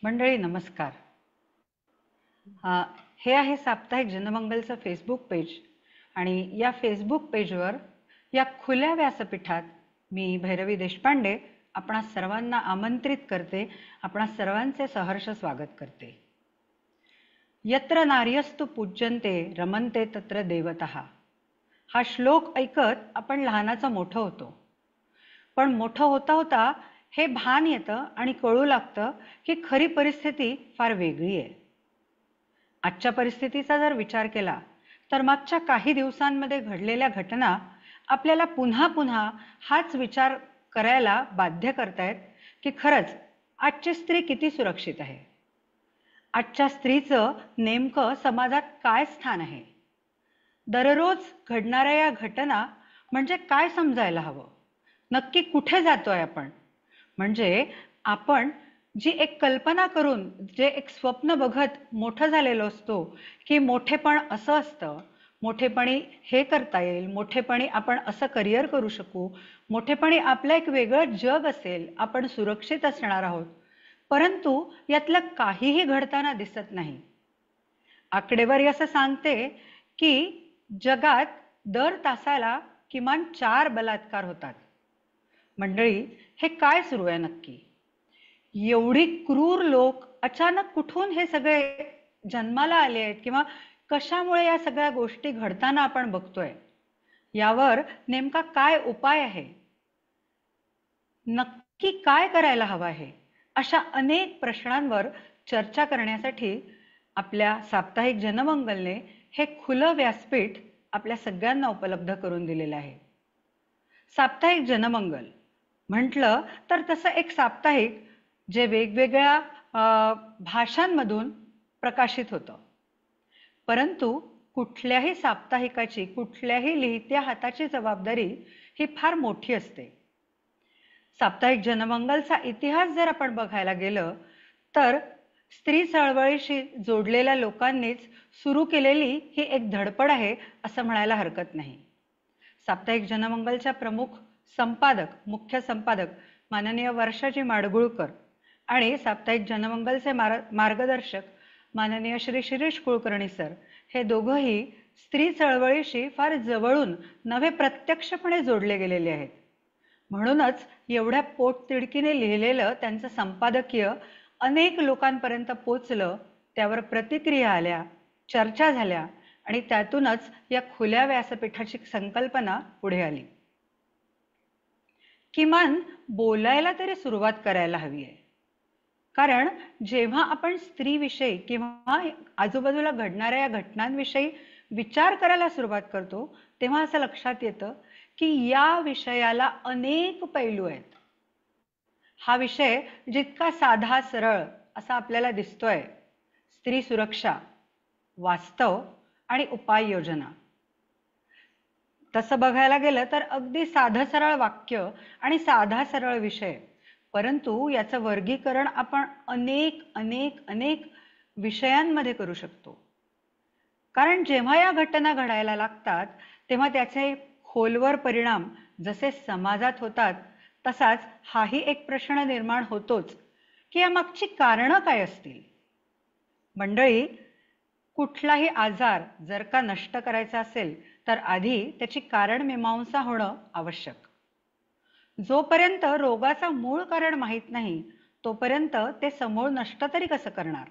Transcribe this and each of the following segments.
मंडळी नमस्कार. हे आहे साप्ताहिक जनमंगलचं फेसबुक पेज आणि या फेसबुक पेजवर या खुल्या व्यासपीठात मी भैरवी देशपांडे आपणा सर्वांना आमंत्रित करते, आपणा सर्वांचे सहर्ष स्वागत करते. यत्र नार्यस्तु पूज्यन्ते रमन्ते तत्र देवतः. हा श्लोक ऐकत आपण लहानाचं मोठं होतो, पण मोठं होता होता हे भान येतं आणि कळू लागतं की खरी परिस्थिती फार वेगळी आहे. आजच्या परिस्थितीचा जर विचार केला तर मागच्या काही दिवसांमध्ये घडलेल्या घटना आपल्याला पुन्हा पुन्हा हाच विचार करायला बाध्य करतायत की खरंच आजची स्त्री किती सुरक्षित आहे. आजच्या स्त्रीचं नेमकं समाजात काय स्थान आहे. दररोज घडणाऱ्या या घटना म्हणजे काय समजायला हवं. नक्की कुठे जातोय आपण. म्हणजे आपण जी एक कल्पना करून जे एक स्वप्न बघत मोठं झालेलो असतो की मोठेपण असं असतं, मोठेपणी हे करता येईल, मोठेपणी आपण असं करिअर करू शकू, मोठेपणी आपलं एक वेगळं जग असेल, आपण सुरक्षित असणार आहोत, परंतु यातलं काहीही घडताना दिसत नाही. आकडेवारी असं सांगते की जगात दर तासाला किमान 4 बलात्कार होतात. मंडळी, हे काय सुरू आहे नक्की. एवढी क्रूर लोक अचानक कुठून हे सगळे जन्माला आले आहेत किंवा कशामुळे या सगळ्या गोष्टी घडताना आपण बघतोय. यावर नेमका काय उपाय आहे, नक्की काय करायला हवं आहे, अशा अनेक प्रश्नांवर चर्चा करण्यासाठी आपल्या साप्ताहिक जनमंगलने हे खुलं व्यासपीठ आपल्या सगळ्यांना उपलब्ध करून दिलेलं आहे. साप्ताहिक जनमंगल म्हटलं तर तसं एक साप्ताहिक जे वेगवेगळ्या भाषांमधून प्रकाशित होतं, परंतु कुठल्याही साप्ताहिकाची कुठल्याही लिहित्या हाताची जबाबदारी ही फार मोठी असते. साप्ताहिक जनमंगलचा इतिहास जर आपण बघायला गेलं तर स्त्री चळवळीशी जोडलेल्या लोकांनीच सुरू केलेली ही एक धडपड आहे असं म्हणायला हरकत नाही. साप्ताहिक जनमंगलच्या प्रमुख संपादक, मुख्य संपादक माननीय वर्षाजी माडगुळकर आणि साप्ताहिक जनमंगलचे मार्गदर्शक माननीय श्री शिरीष कुलकर्णी सर हे दोघंही स्त्री चळवळीशी फार जवळून नव्हे प्रत्यक्षपणे जोडले गेलेले आहेत. म्हणूनच एवढ्या पोटतिडकीने लिहिलेलं त्यांचं संपादकीय अनेक लोकांपर्यंत पोचलं, त्यावर प्रतिक्रिया आल्या, चर्चा झाल्या आणि त्यातूनच या खुल्या व्यासपीठाची संकल्पना पुढे आली. किमान बोलायला तरी सुरुवात करायला हवी आहे. कारण जेव्हा आपण स्त्रीविषयी किंवा आजूबाजूला घडणाऱ्या या घटनांविषयी विचार करायला सुरुवात करतो तेव्हा असं लक्षात येतं की या विषयाला अनेक पैलू आहेत. हा विषय जितका साधा सरळ असा आपल्याला दिसतोय, स्त्री सुरक्षा, वास्तव आणि उपाययोजना, तसं बघायला गेलं तर अगदी साधं सरळ वाक्य आणि साधा सरळ विषय, परंतु याचं वर्गीकरण आपण अनेक अनेक अनेक विषयांमध्ये करू शकतो. कारण जेव्हा या घटना घडायला लागतात तेव्हा त्याचे खोलवर परिणाम जसे समाजात होतात तसाच हाही एक प्रश्न निर्माण होतोच की या मागची कारणं काय असतील. मंडळी, कुठलाही आजार जर का नष्ट करायचा असेल तर आधी त्याची कारण मीमांसा होणं आवश्यक. जोपर्यंत रोगाचा मूळ कारण माहीत नाही तोपर्यंत ते समूळ नष्ट तरी कसं करणार.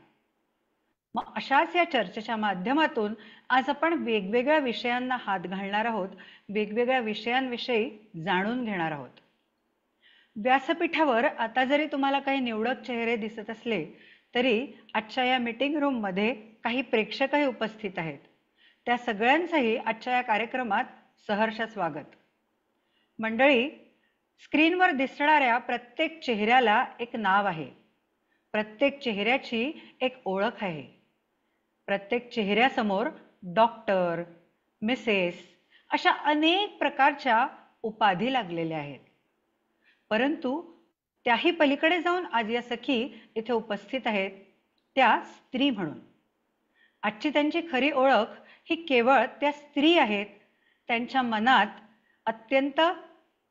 मग अशाच या चर्चेच्या माध्यमातून आज आपण वेगवेगळ्या विषयांना हात घालणार आहोत, वेगवेगळ्या विषयांविषयी जाणून घेणार आहोत. व्यासपीठावर आता जरी तुम्हाला काही निवडक चेहरे दिसत असले तरी आजच्या या मीटिंग रूम मध्ये काही प्रेक्षकही उपस्थित आहेत. त्या सगळ्यांचंही आजच्या या कार्यक्रमात सहर्ष स्वागत. मंडळी, स्क्रीनवर दिसणाऱ्या प्रत्येक चेहऱ्याला एक नाव आहे, प्रत्येक चेहऱ्याची एक ओळख आहे. प्रत्येक चेहऱ्यासमोर डॉक्टर, मिसेस अशा अनेक प्रकारच्या उपाधी लागलेल्या आहेत. परंतु त्याही पलीकडे जाऊन आज या सखी इथे उपस्थित आहेत, त्या स्त्री म्हणून. आजची त्यांची खरी ओळख ही केवळ त्या स्त्री आहेत. त्यांच्या मनात अत्यंत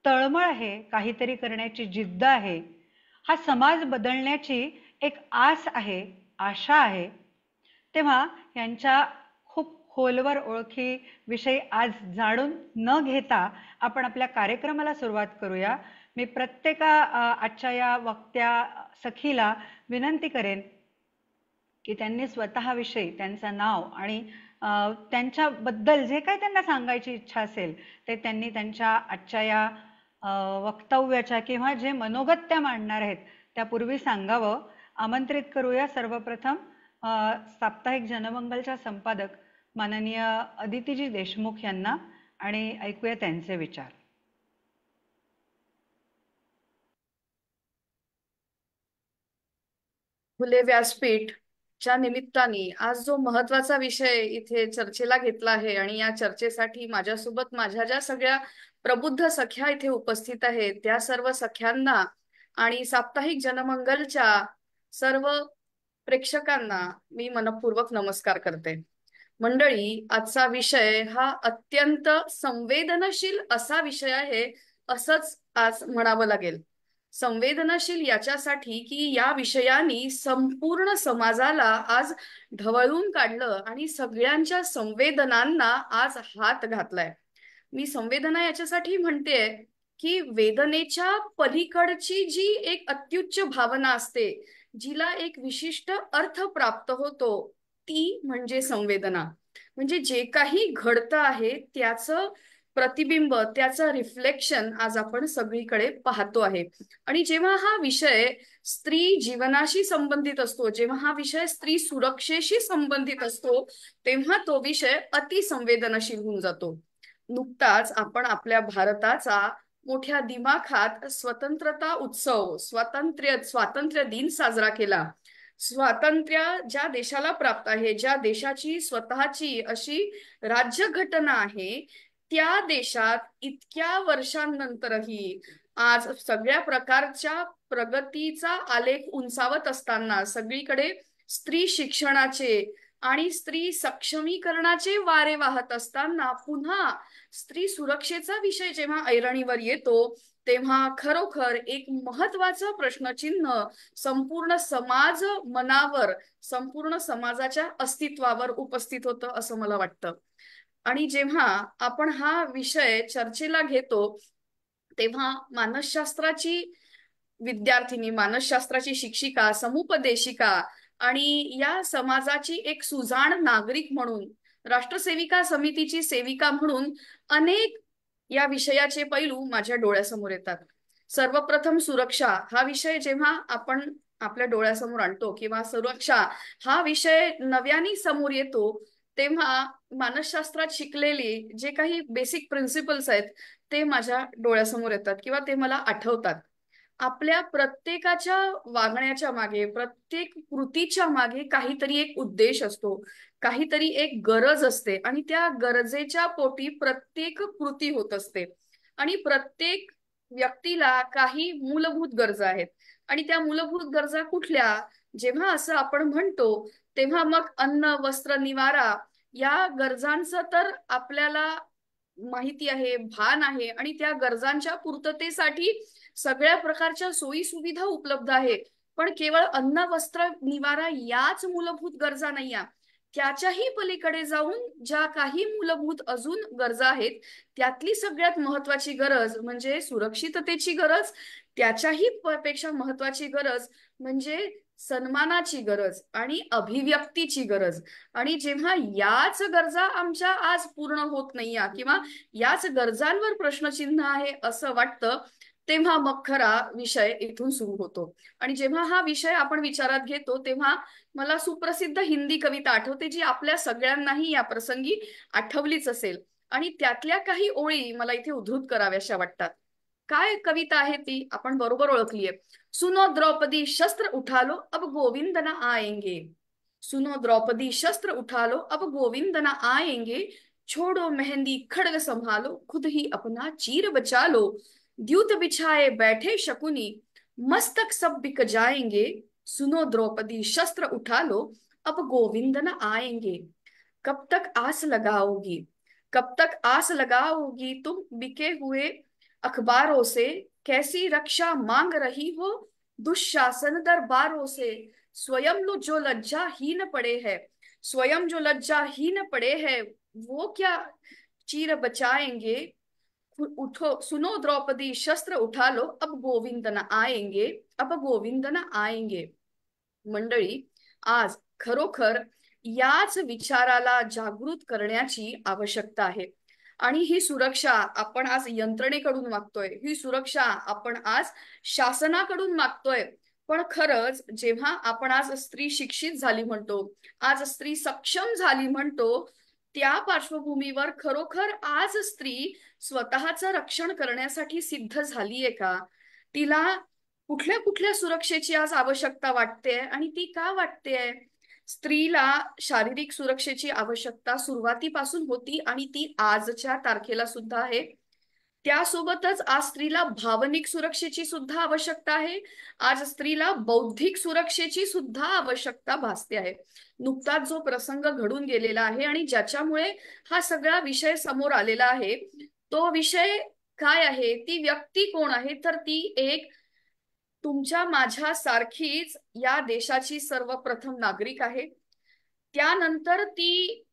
तळमळ आहे, काहीतरी करण्याची जिद्द आहे. हा समाज बदलण्याची एक आस आहे, आशा आहे. तेव्हा यांच्या खूप खोलवर ओळखी विषयी आज जाणून न घेता आपण आपल्या कार्यक्रमाला सुरुवात करूया. मी आजच्या या वक्त्या सखीला विनंती करेन की त्यांनी स्वतःविषयी त्यांचं नाव आणि त्यांच्याबद्दल जे काही त्यांना सांगायची इच्छा असेल ते त्यांनी त्यांच्या आजच्या या वक्तव्याच्या किंवा जे मनोगत त्या मांडणार आहेत त्यापूर्वी सांगावं. आमंत्रित करूया सर्वप्रथम साप्ताहिक जनमंगलच्या संपादक माननीय अदितीजी देशमुख यांना आणि ऐकूया त्यांचे विचार. फुले व्यासपीठच्या निमित्ताने आज जो महत्वाचा विषय इथे चर्चेला घेतला आहे आणि या चर्चेसाठी माझ्यासोबत माझ्या ज्या सगळ्या प्रबुद्ध सख्या इथे उपस्थित आहेत त्या सर्व सख्यांना आणि साप्ताहिक जनमंगलच्या सर्व प्रेक्षकांना मी मनपूर्वक नमस्कार करते. मंडळी, आजचा विषय हा अत्यंत संवेदनशील असा विषय आहे असंच आज म्हणावं लागेल. संवेदनशील याच्यासाठी की या विषयाने संपूर्ण समाजाला आज ढवळून काढलं आणि सगळ्यांच्या संवेदनांना आज हात घातलाय. मी संवेदना याच्यासाठी म्हणतेय की वेदनेच्या पलीकडची जी एक अत्युच्च भावना असते, जिला एक विशिष्ट अर्थ प्राप्त होतो, ती म्हणजे संवेदना. म्हणजे जे काही घडतं आहे त्याचं प्रतिबिंब, त्याचं रिफ्लेक्शन आज आपण सगळीकडे पाहतो आहे. आणि जेव्हा हा विषय स्त्री जीवनाशी संबंधित असतो, जेव्हा हा विषय स्त्री सुरक्षेशी संबंधित असतो, तेव्हा तो विषय अतिसंवेदनशील होऊन जातो. नुकताच आपण आपल्या भारताचा मोठ्या दिमाखात स्वतंत्रता उत्सव, स्वातंत्र्य दिन साजरा केला. स्वातंत्र्य ज्या देशाला प्राप्त आहे, ज्या देशाची स्वतःची अशी राज्यघटना आहे, त्या देशात इतक्या वर्षांनंतरही आज सगळ्या प्रकारच्या प्रगतीचा आलेख उंचावत असताना, सगळीकडे स्त्री शिक्षणाचे आणि स्त्री सक्षमीकरणाचे वारे वाहत असताना, पुन्हा स्त्री सुरक्षेचा विषय जेव्हा ऐरणीवर येतो, तेव्हा खरोखर एक महत्वाचं प्रश्नचिन्ह संपूर्ण समाज मनावर, संपूर्ण समाजाच्या अस्तित्वावर उपस्थित होतं असं मला वाटतं. आणि जेव्हा आपण हा विषय चर्चेला घेतो, तेव्हा मानसशास्त्राची विद्यार्थिनी, मानसशास्त्राची शिक्षिका, समुपदेशिका आणि या समाजाची एक सुजाण नागरिक म्हणून, राष्ट्रसेविका समितीची सेविका म्हणून अनेक या विषयाचे पैलू माझ्या डोळ्यासमोर येतात. सर्वप्रथम सुरक्षा हा विषय जेव्हा आपण आपल्या डोळ्यासमोर आणतो किंवा सुरक्षा हा विषय नव्याने समोर येतो, तेव्हा मानसशास्त्रात शिकलेली जे काही बेसिक प्रिन्सिपल्स आहेत ते माझ्या डोळ्यासमोर येतात किंवा ते मला आठवतात. आपल्या प्रत्येकाच्या वागण्याच्या मागे, प्रत्येक कृतीच्या मागे काहीतरी एक उद्देश असतो, काहीतरी एक गरज असते आणि त्या गरजेच्या पोटी प्रत्येक कृती होत असते. आणि प्रत्येक व्यक्तीला काही मूलभूत गरजा आहेत आणि त्या मूलभूत गरजा कुठल्या, जेव्हा असं आपण म्हणतो, तेव्हा मग अन्न, वस्त्र, निवारा या गरजांचं तर आपल्याला माहिती आहे, भान आहे आणि त्या गरजांच्या पूर्ततेसाठी सगळ्या प्रकारच्या सोयी सुविधा उपलब्ध आहे. पण केवळ अन्न, वस्त्र, निवारा याच मूलभूत गरजा नाही, त्याच्याही पलीकडे जाऊन ज्या काही मूलभूत अजून गरजा आहेत, त्यातली सगळ्यात महत्वाची गरज म्हणजे सुरक्षिततेची गरज. त्याच्याही पेक्षा महत्वाची गरज म्हणजे सन्मानाची गरज आणि अभिव्यक्तीची गरज. आणि जेव्हा याच गरजा आमच्या आज पूर्ण होत नाही किंवा याच गरजांवर प्रश्नचिन्ह आहे असं वाटतं, तेव्हा मग खरा विषय इथून सुरू होतो. आणि जेव्हा हा विषय आपण विचारात घेतो, तेव्हा मला सुप्रसिद्ध हिंदी कविता आठवते, जी आपल्या सगळ्यांनाही या प्रसंगी आठवलीच असेल. आणि त्यातल्या काही ओळी मला इथे उद्धृत कराव्याशा वाटतात. काय कविता आहे ती आपण बरोबर ओळखलीये. सुनो द्रौपदी शस्त्र उठा लो, अब गोविंद न आएंगे. सुनो द्रौपदी शस्त्र उठा लो, अब गोविंद न आएंगे. छोड़ो मेहंदी खड्ग संभालो, खुद ही अपना चीर बचा लो. द्यूत बिछाए बैठे शकुनी, मस्तक सब बिक जाएंगे. सुनो द्रौपदी शस्त्र उठा लो, अब गोविंद न आएंगे. कब तक आस लगाओगी, कब तक आस लगाओगी तुम बिके हुए अखबारों से. कैसी रक्षा मांग रही हो, दुशासन दरबारों से स्वयं लो जो लज्जाहीन पड़े है, स्वयं जो लज्जाहीन पड़े है, वो क्या चीर बचाएंगे। उठो सुनो द्रौपदी, शस्त्र उठा लो, अब गोविंद न आएंगे, अब गोविंद न आएंगे। मंडळी, आज खरोखर याच विचाराला जागृत करण्याची आवश्यकता आहे. आणि ही सुरक्षा आपण आज यंत्रणेकडून मागतोय, ही सुरक्षा आपण आज शासनाकडून मागतोय. पण खरंच जेव्हा आपण आज स्त्री शिक्षित झाली म्हणतो, आज स्त्री सक्षम झाली म्हणतो, त्या पार्श्वभूमीवर खरोखर आज स्त्री स्वतःचं रक्षण करण्यासाठी सिद्ध झालीये का? तिला कुठल्या कुठल्या सुरक्षेची आज आवश्यकता वाटते आणि ती का वाटतेय? स्त्रीला शारीरिक सुरक्षेची आवश्यकता सुरुवातीपासून होती आणि ती आजच्या तारखेला सुद्धा आहे. त्यासोबतच आज स्त्रीला भावनिक सुरक्षेची सुद्धा आवश्यकता आहे. आज स्त्रीला बौद्धिक सुरक्षेची सुद्धा आवश्यकता भासते आहे. नुकताच जो प्रसंग घडून गेलेला आहे आणि ज्याच्यामुळे हा सगळा विषय समोर आलेला आहे, तो विषय काय आहे? ती व्यक्ती कोण आहे? तर ती एक तुमच्या माझ्या सारखीच या देशाची सर्वप्रथम नागरिक आहे. त्यानंतर ती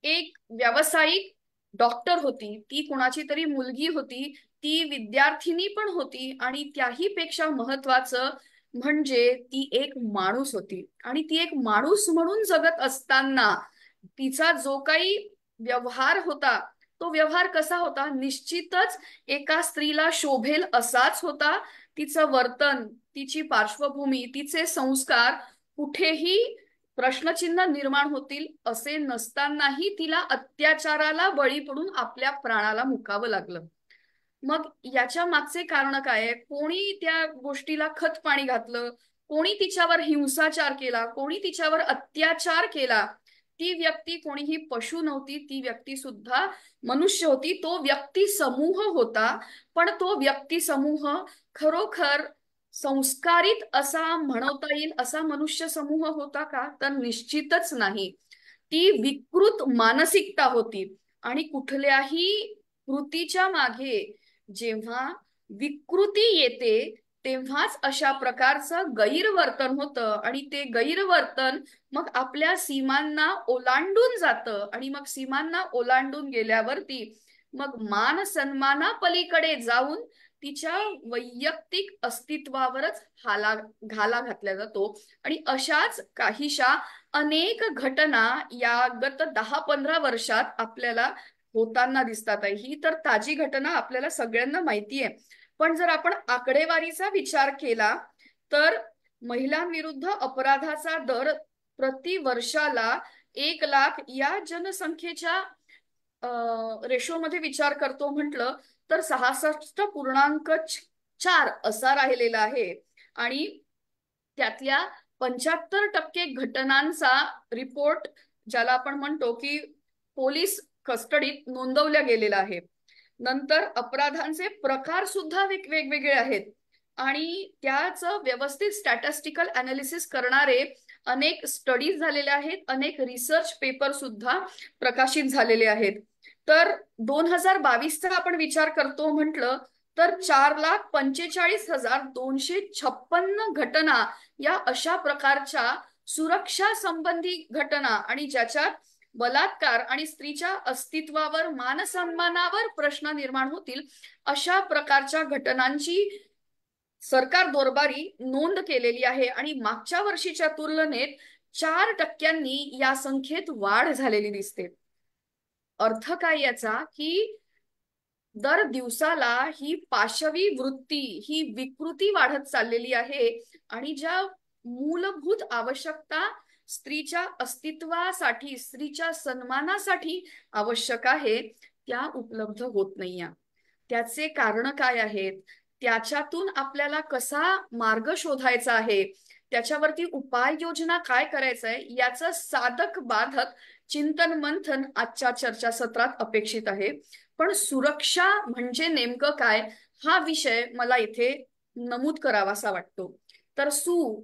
एक व्यावसायिक डॉक्टर होती, ती कुणाची तरी मुलगी होती, ती विद्यार्थिनी पण होती आणि त्याही पेक्षा महत्वाचं म्हणजे ती एक माणूस होती. आणि ती एक माणूस म्हणून जगत असताना तिचा जो काही व्यवहार होता, तो व्यवहार कसा होता? निश्चितच एका स्त्रीला शोभेल असाच होता. तिचं वर्तन, तिची पार्श्वभूमी, तिचे संस्कार कुठेही प्रश्नचिन्ह निर्माण होतील असे नसतानाही तिला अत्याचाराला बळी पडून आपल्या प्राणाला मुकावं लागलं. मग याच्या मागचे कारण काय आहे? कोणी त्या गोष्टीला खत पाणी घातलं, कोणी तिच्यावर हिंसाचार केला, कोणी तिच्यावर अत्याचार केला? ती व्यक्ती कोणीही पशु नव्हती, ती व्यक्ती सुद्धा मनुष्य होती. तो व्यक्ती समूह होता, पण तो व्यक्ती समूह खरोखर संस्कारित असा म्हणता येईल असा मनुष्य समूह होता का? तर निश्चितच नाही. ती विकृत मानसिकता होती. आणि कुठल्याही कृतीच्या मागे जेव्हा विकृती येते, तेव्हाच अशा प्रकारचं गैरवर्तन होतं आणि ते गैरवर्तन मग आपल्या सीमांना ओलांडून जातं. आणि मग सीमांना ओलांडून गेल्यावरती मग मान सन्माना पलीकडे जाऊन तिच्या वैयक्तिक अस्तित्वावरच घाला घातला जातो. आणि अशाच काहीशा अनेक घटना या गत 10-15 वर्षात आपल्याला होताना दिसतात आहे. ही तर ताजी घटना आपल्याला सगळ्यांना माहिती आहे. पण जर आपण आकडेवारीचा विचार केला तर महिलांविरुद्ध अपराधाचा दर प्रति वर्षाला 1 लाख या जनसंख्येच्या रेशोमध्ये विचार करतो म्हटलं तर 66.4 असा राहिलेला आहे. आणि त्यातल्या 75% घटनांचा रिपोर्ट, ज्याला आपण म्हणतो की पोलीस कस्टडीत नोंदवल्या गेलेला आहे. नंतर अपराधांचे प्रकार सुद्धा वेगवेगळे आहेत आणि त्याचं व्यवस्थित स्टॅटिस्टिकल अनालिसिस करणारे अनेक स्टडीज झालेले आहेत, अनेक रिसर्च पेपर सुद्धा प्रकाशित झालेले आहेत. तर 2022चा आपण विचार करतो म्हटलं तर 4,45,256 घटना या अशा प्रकारच्या सुरक्षा संबंधी घटना आणि ज्याच्यात बलात्कार आणि स्त्रीच्या अस्तित्वावर मानसन्मानावर प्रश्न निर्माण होतील अशा प्रकारच्या घटनांची सरकार दरबारी नोंद केलेली आहे. आणि मागच्या वर्षीच्या तुलनेत 4% या संख्येत वाढ झालेली दिसते. अर्थ काय याचा? की दर दिवसाला ही पाशवी वृत्ती, ही विकृती वाढत चाललेली आहे आणि ज्या मूलभूत आवश्यकता स्त्रीच्या अस्तित्वासाठी, स्त्रीच्या सन्मानासाठी आवश्यक आहे त्या उपलब्ध होत नाहीये. त्याचे कारण काय आहेत? त्याच्यातून आपल्याला कसा मार्ग शोधायचा आहे, त्याच्यावरती उपाययोजना काय करायचं आहे, याचं साधक बाधक चिंतन मंथन आजच्या चर्चासत्रात अपेक्षित आहे. पण सुरक्षा म्हणजे नेमकं काय, हा विषय मला इथे नमूद करावासा वाटतो. तर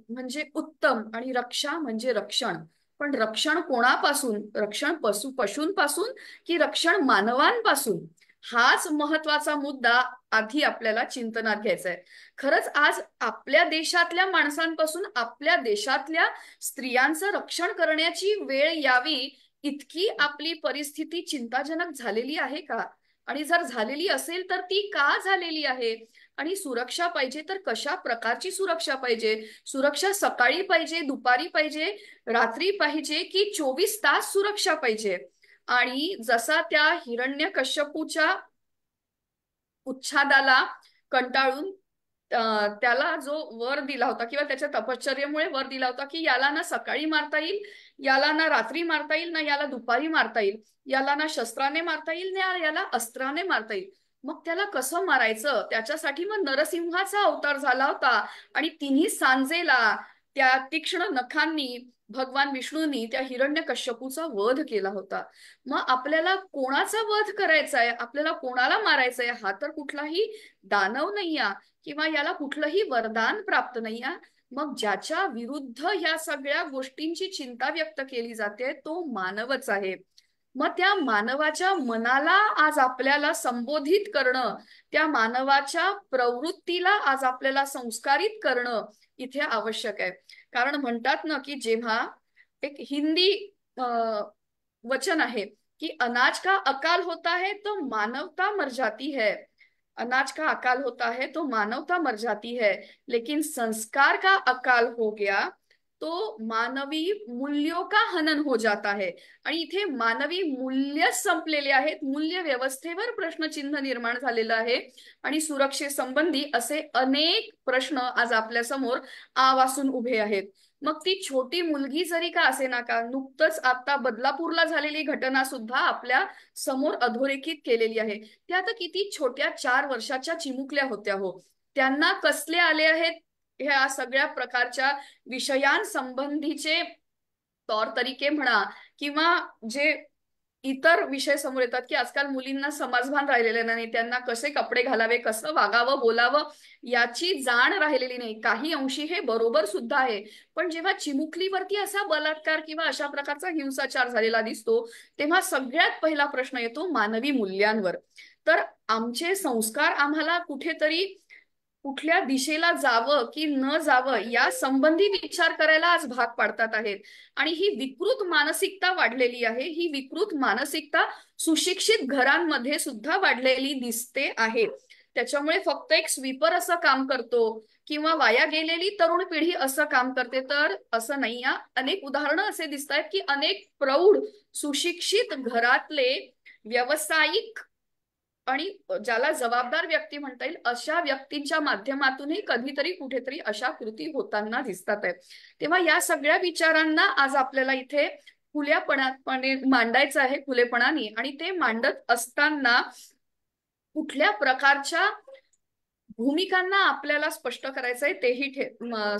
म्हणजे उत्तम आणि रक्षा म्हणजे रक्षण. पण रक्षण कोणापासून? रक्षण पशूंपासून की रक्षण मानवांपासून? हाच महत्वाचा मुद्दा आधी आपल्याला चिंतनात घ्यायचा आहे. खरंच आज आपल्या देशातल्या माणसांपासून आपल्या देशातल्या स्त्रियांचं रक्षण करण्याची वेळ यावी इतकी आपली परिस्थिती चिंताजनक झालेली आहे का? आणि जर झालेली असेल तर ती का झालेली आहे? आणि सुरक्षा पाहिजे तर कशा प्रकारची सुरक्षा पाहिजे? सुरक्षा सकाळी पाहिजे, दुपारी पाहिजे, रात्री पाहिजे, की 24 तास सुरक्षा पाहिजे? आणि जसा त्या हिरण्यकश्यपूच्या उच्छादाला कंटाळून त्याला जो वर दिला होता किंवा त्याच्या तपश्चर्येमुळे वर दिला होता की याला ना सकाळी मारता येईल, याला ना रात्री मारता येईल, ना याला दुपारी मारता येईल, याला ना शस्त्राने मारता येईल, ना याला अस्त्राने मारता येईल, मग त्याला कसं मारायचं? त्याच्यासाठी मग नरसिंहाचा अवतार झाला होता आणि तिन्ही सांजेला त्या तीक्ष्ण नखांनी भगवान विष्णूंनी त्या हिरण्यकश्यपूचा वध केला होता. मग आपल्याला कोणाचा वध करायचा आहे, आपल्याला कोणाला मारायचा आहे, हा तर कुठलाही दानव नाही आहे किंवा याला कुठलंही वरदान प्राप्त नाही आहे. मग ज्याच्या विरुद्ध ह्या सगळ्या गोष्टींची चिंता व्यक्त केली जाते तो मानवच आहे. मग त्या मानवाच्या मनाला आज आपल्याला संबोधित करणं, त्या मानवाच्या प्रवृत्तीला आज आपल्याला संस्कारित करणं इथे आवश्यक आहे. कारण म्हणतात ना की जेव्हा एक हिंदी वचन आहे कि अनाज का अकाल होता है तो मानवता मर जाती है, अनाज का अकाल होता है तो मानवता मर जाती है, लेकिन संस्कार का अकाल हो गया तो मानवी मूल्यों का हनन हो जाता है. आणि इथे मानवी मूल्य संपलेले आहेत, मूल्य व्यवस्थेवर प्रश्नचिन्ह निर्माण झालेलं आहे आणि सुरक्षेसंबंधी असे अनेक प्रश्न आज आपल्या समोर आवासून उभे आहेत. मग ती छोटी मुलगी जरी का असेना का, नुकतंच आता बदलापूरला झालेली घटना सुद्धा आपल्या समोर अधोरेखित केलेली आहे. त्या आता किती छोट्या 4 वर्षाच्या चिमुकल्या होत्या हो. त्यांना कसले आले आहेत ह्या सगळ्या प्रकारच्या विषयांसंबंधीचे तौर तरीके म्हणा किंवा जे इतर विषय समोर येतात की आजकाल मुलींना समाजभान राहिलेलं नाही, त्यांना कसे कपडे घालावे, कसं वागावं बोलावं याची जाण राहिलेली नाही. काही अंशी हे बरोबर सुद्धा आहे, पण जेव्हा चिमुकलीवरती असा बलात्कार किंवा अशा प्रकारचा हिंसाचार झालेला दिसतो तेव्हा सगळ्यात पहिला प्रश्न येतो मानवी मूल्यांवर. तर आमचे संस्कार आम्हाला कुठेतरी कुठल्या दिशेला जावं की न जावं या संबंधी विचार करायला आज भाग पाडतात आहेत. आणि ही विकृत मानसिकता वाढलेली आहे, ही विकृत मानसिकता सुशिक्षित घरांमध्ये सुद्धा वाढलेली दिसते आहे. त्याच्यामुळे फक्त एक स्वीपर असं काम करतो किंवा वाया गेलेली तरुण पिढी असं काम करते, तर असं नाही. अनेक उदाहरणं असे दिसत आहेत की अनेक प्रौढ सुशिक्षित घरातले व्यावसायिक आणि ज्याला जबाबदार व्यक्ती म्हणता येईल अशा व्यक्तींच्या माध्यमातूनही कधीतरी कुठेतरी अशा कृती होताना दिसतात आहेत. तेव्हा या सगळ्या विचारांना आज आपल्याला इथे खुल्यापणाने मांडायचं आहे, खुलेपणाने. आणि ते मांडत असताना कुठल्या प्रकारच्या भूमिकांना आपल्याला स्पष्ट करायचंय तेही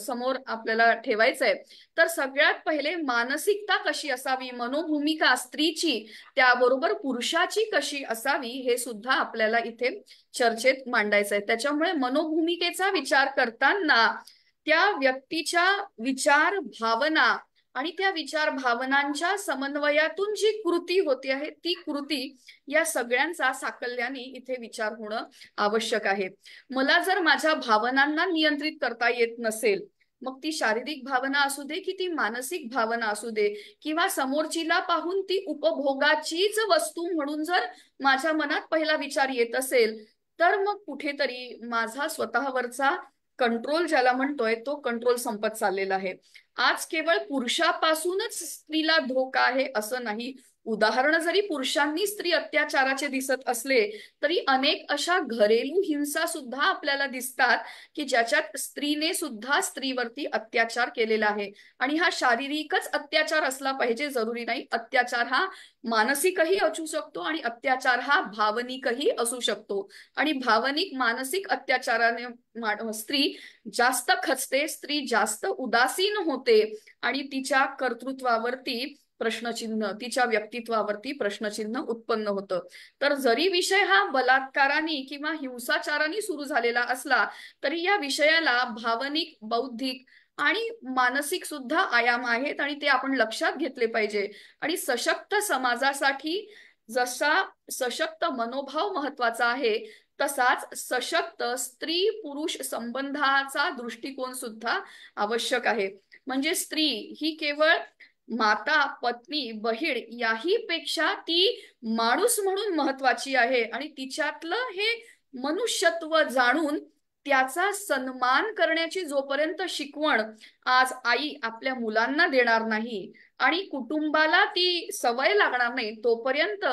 समोर आपल्याला ठेवायचंय. तर सगळ्यात पहिले मानसिकता कशी असावी, मनोभूमिका स्त्रीची त्याबरोबर पुरुषाची कशी असावी हे सुद्धा आपल्याला इथे चर्चेत मांडायचंय. त्याच्यामुळे मनोभूमिकेचा विचार करताना त्या व्यक्तीच्या विचार भावना आणि त्या विचार भावनांच्या समन्वयातून जी कृती होती आहे ती कृती या सगळ्यांचा साकल्याने इथे विचार होणं आवश्यक आहे. मला जर माझ्या भावनांना नियंत्रित करता येत नसेल, मग ती शारीरिक भावना असू दे की ती मानसिक भावना असू दे किंवा समोरचीला पाहून ती उपभोगाचीच वस्तू म्हणून जर माझ्या मनात पहिला विचार येत असेल तर मग कुठेतरी माझा स्वतःवरचा कंट्रोल ज्याला म्हणतोय तो कंट्रोल संपत चाललेला आहे. आज केवळ पुरुषापासूनच स्त्रीला धोका आहे असं नाही. उदाहरण जरी पुरुषांनी स्त्री अत्याचाराचे दिसत असले तरी अनेक अशा घरेलू हिंसा सुद्धा आपल्याला दिसतात की ज्याच्यात स्त्रीने सुद्धा स्त्रीवरती अत्याचार केलेला आहे. आणि हा शारीरिकच अत्याचार असला पाहिजे जरुरी नाही. अत्याचार हा मानसिकही असू शकतो आणि अत्याचार हा भावनिकही असू शकतो. आणि भावनिक मानसिक अत्याचाराने स्त्री जास्त खचते, स्त्री जास्त उदासीन होते आणि तिच्या कर्तृत्वावरती प्रश्नचिन्ह, तिच्या व्यक्तित्वावरती प्रश्नचिन्ह उत्पन्न होतं. तर जरी विषय हा बलात्काराने किंवा हिंसाचाराने सुरू झालेला असला तरी या विषयाला भावनिक, बौद्धिक आणि मानसिक सुद्धा आयाम आहेत आणि ते आपण लक्षात घेतले पाहिजे. आणि सशक्त समाजासाठी जसा सशक्त मनोभाव महत्वाचा आहे, तसाच सशक्त स्त्री पुरुष संबंधाचा दृष्टिकोन सुद्धा आवश्यक आहे. म्हणजे स्त्री ही केवळ माता, पत्नी, बहीण याही पेक्षा ती माणूस म्हणून महत्वाची आहे आणि तिच्यातलं हे मनुष्यत्व जाणून त्याचा सन्मान करण्याची जोपर्यंत शिकवण आज आई आपल्या मुलांना देणार नाही आणि कुटुंबाला ती सवय लागणार नाही, तोपर्यंत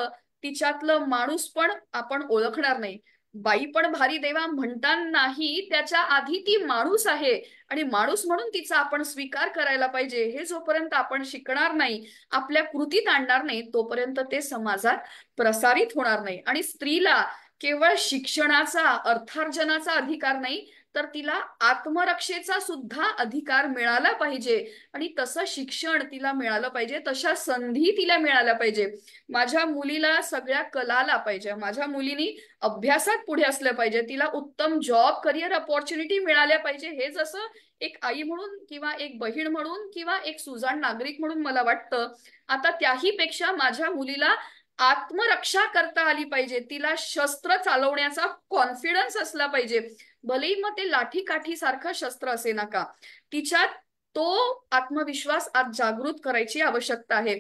तिच्यातलं माणूस पण आपण ओळखणार नाही. बाई पण भारी देवा म्हणतानाही त्याच्या आधी ती माणूस आहे आणि माणूस म्हणून तिचा आपण स्वीकार करायला पाहिजे, हे जोपर्यंत आपण शिकणार नाही, आपल्या कृतीत आणणार नाही, तोपर्यंत ते समाजात प्रसारित होणार नाही. आणि स्त्रीला केवळ शिक्षणाचा, अर्थार्जनाचा अधिकार नाही, तर तिला आत्मरक्षेचा सुद्धा अधिकार मिळाला पाहिजे. आणि तसं शिक्षण तिला मिळालं पाहिजे, तशा संधी तिला मिळाल्या पाहिजे. माझ्या मुलीला सगळ्या कला आल्या पाहिजे, माझ्या मुलीनी अभ्यासात पुढे असलं पाहिजे, तिला उत्तम जॉब, करिअर अपॉर्च्युनिटी मिळाल्या पाहिजे. हे जसं एक आई म्हणून किंवा एक बहीण म्हणून किंवा एक सुजाण नागरिक म्हणून मला वाटतं, आता त्याही पेक्षा माझ्या मुलीला आत्मरक्षा करता आली पाहिजे, तिला शस्त्र चालवण्याचा कॉन्फिडन्स असला पाहिजे. भलेही मग ते लाठी काठी सारखं शस्त्र असे नका, तिच्यात तो आत्मविश्वास आज जागृत करायची आवश्यकता आहे.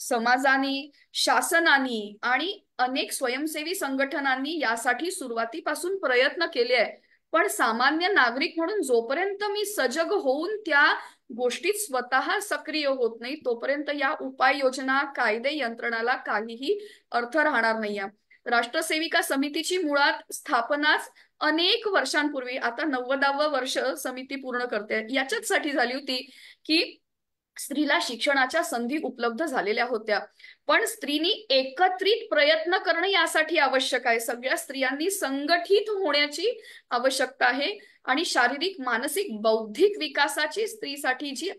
समाजाने, शासनाने आणि अनेक स्वयंसेवी संघटनांनी यासाठी सुरुवातीपासून प्रयत्न केले आहे. पण सामान्य नागरिक म्हणून जोपर्यंत मी सजग होऊन त्या गोष्टीत स्वतः सक्रिय होत नाही, तोपर्यंत या उपाययोजना, कायदे, यंत्रणाला काहीही अर्थ राहणार नाहीये. राष्ट्रसेविका समितीची मुळात स्थापनाच अनेक वर्षांपूर्वी, आता 90वे वर्ष समिती पूर्ण करते, याच्याचसाठी झाली होती की स्त्रीला शिक्षणाच्या संधी उपलब्ध झालेल्या होत्या. पण स्त्रीनी एकत्रित प्रयत्न करणं यासाठी आवश्यक आहे. सगळ्या स्त्रियांनी संघटित होण्याची आवश्यकता आहे आणि शारीरिक, मानसिक, बौद्धिक विकासाची स्त्रीसाठी जी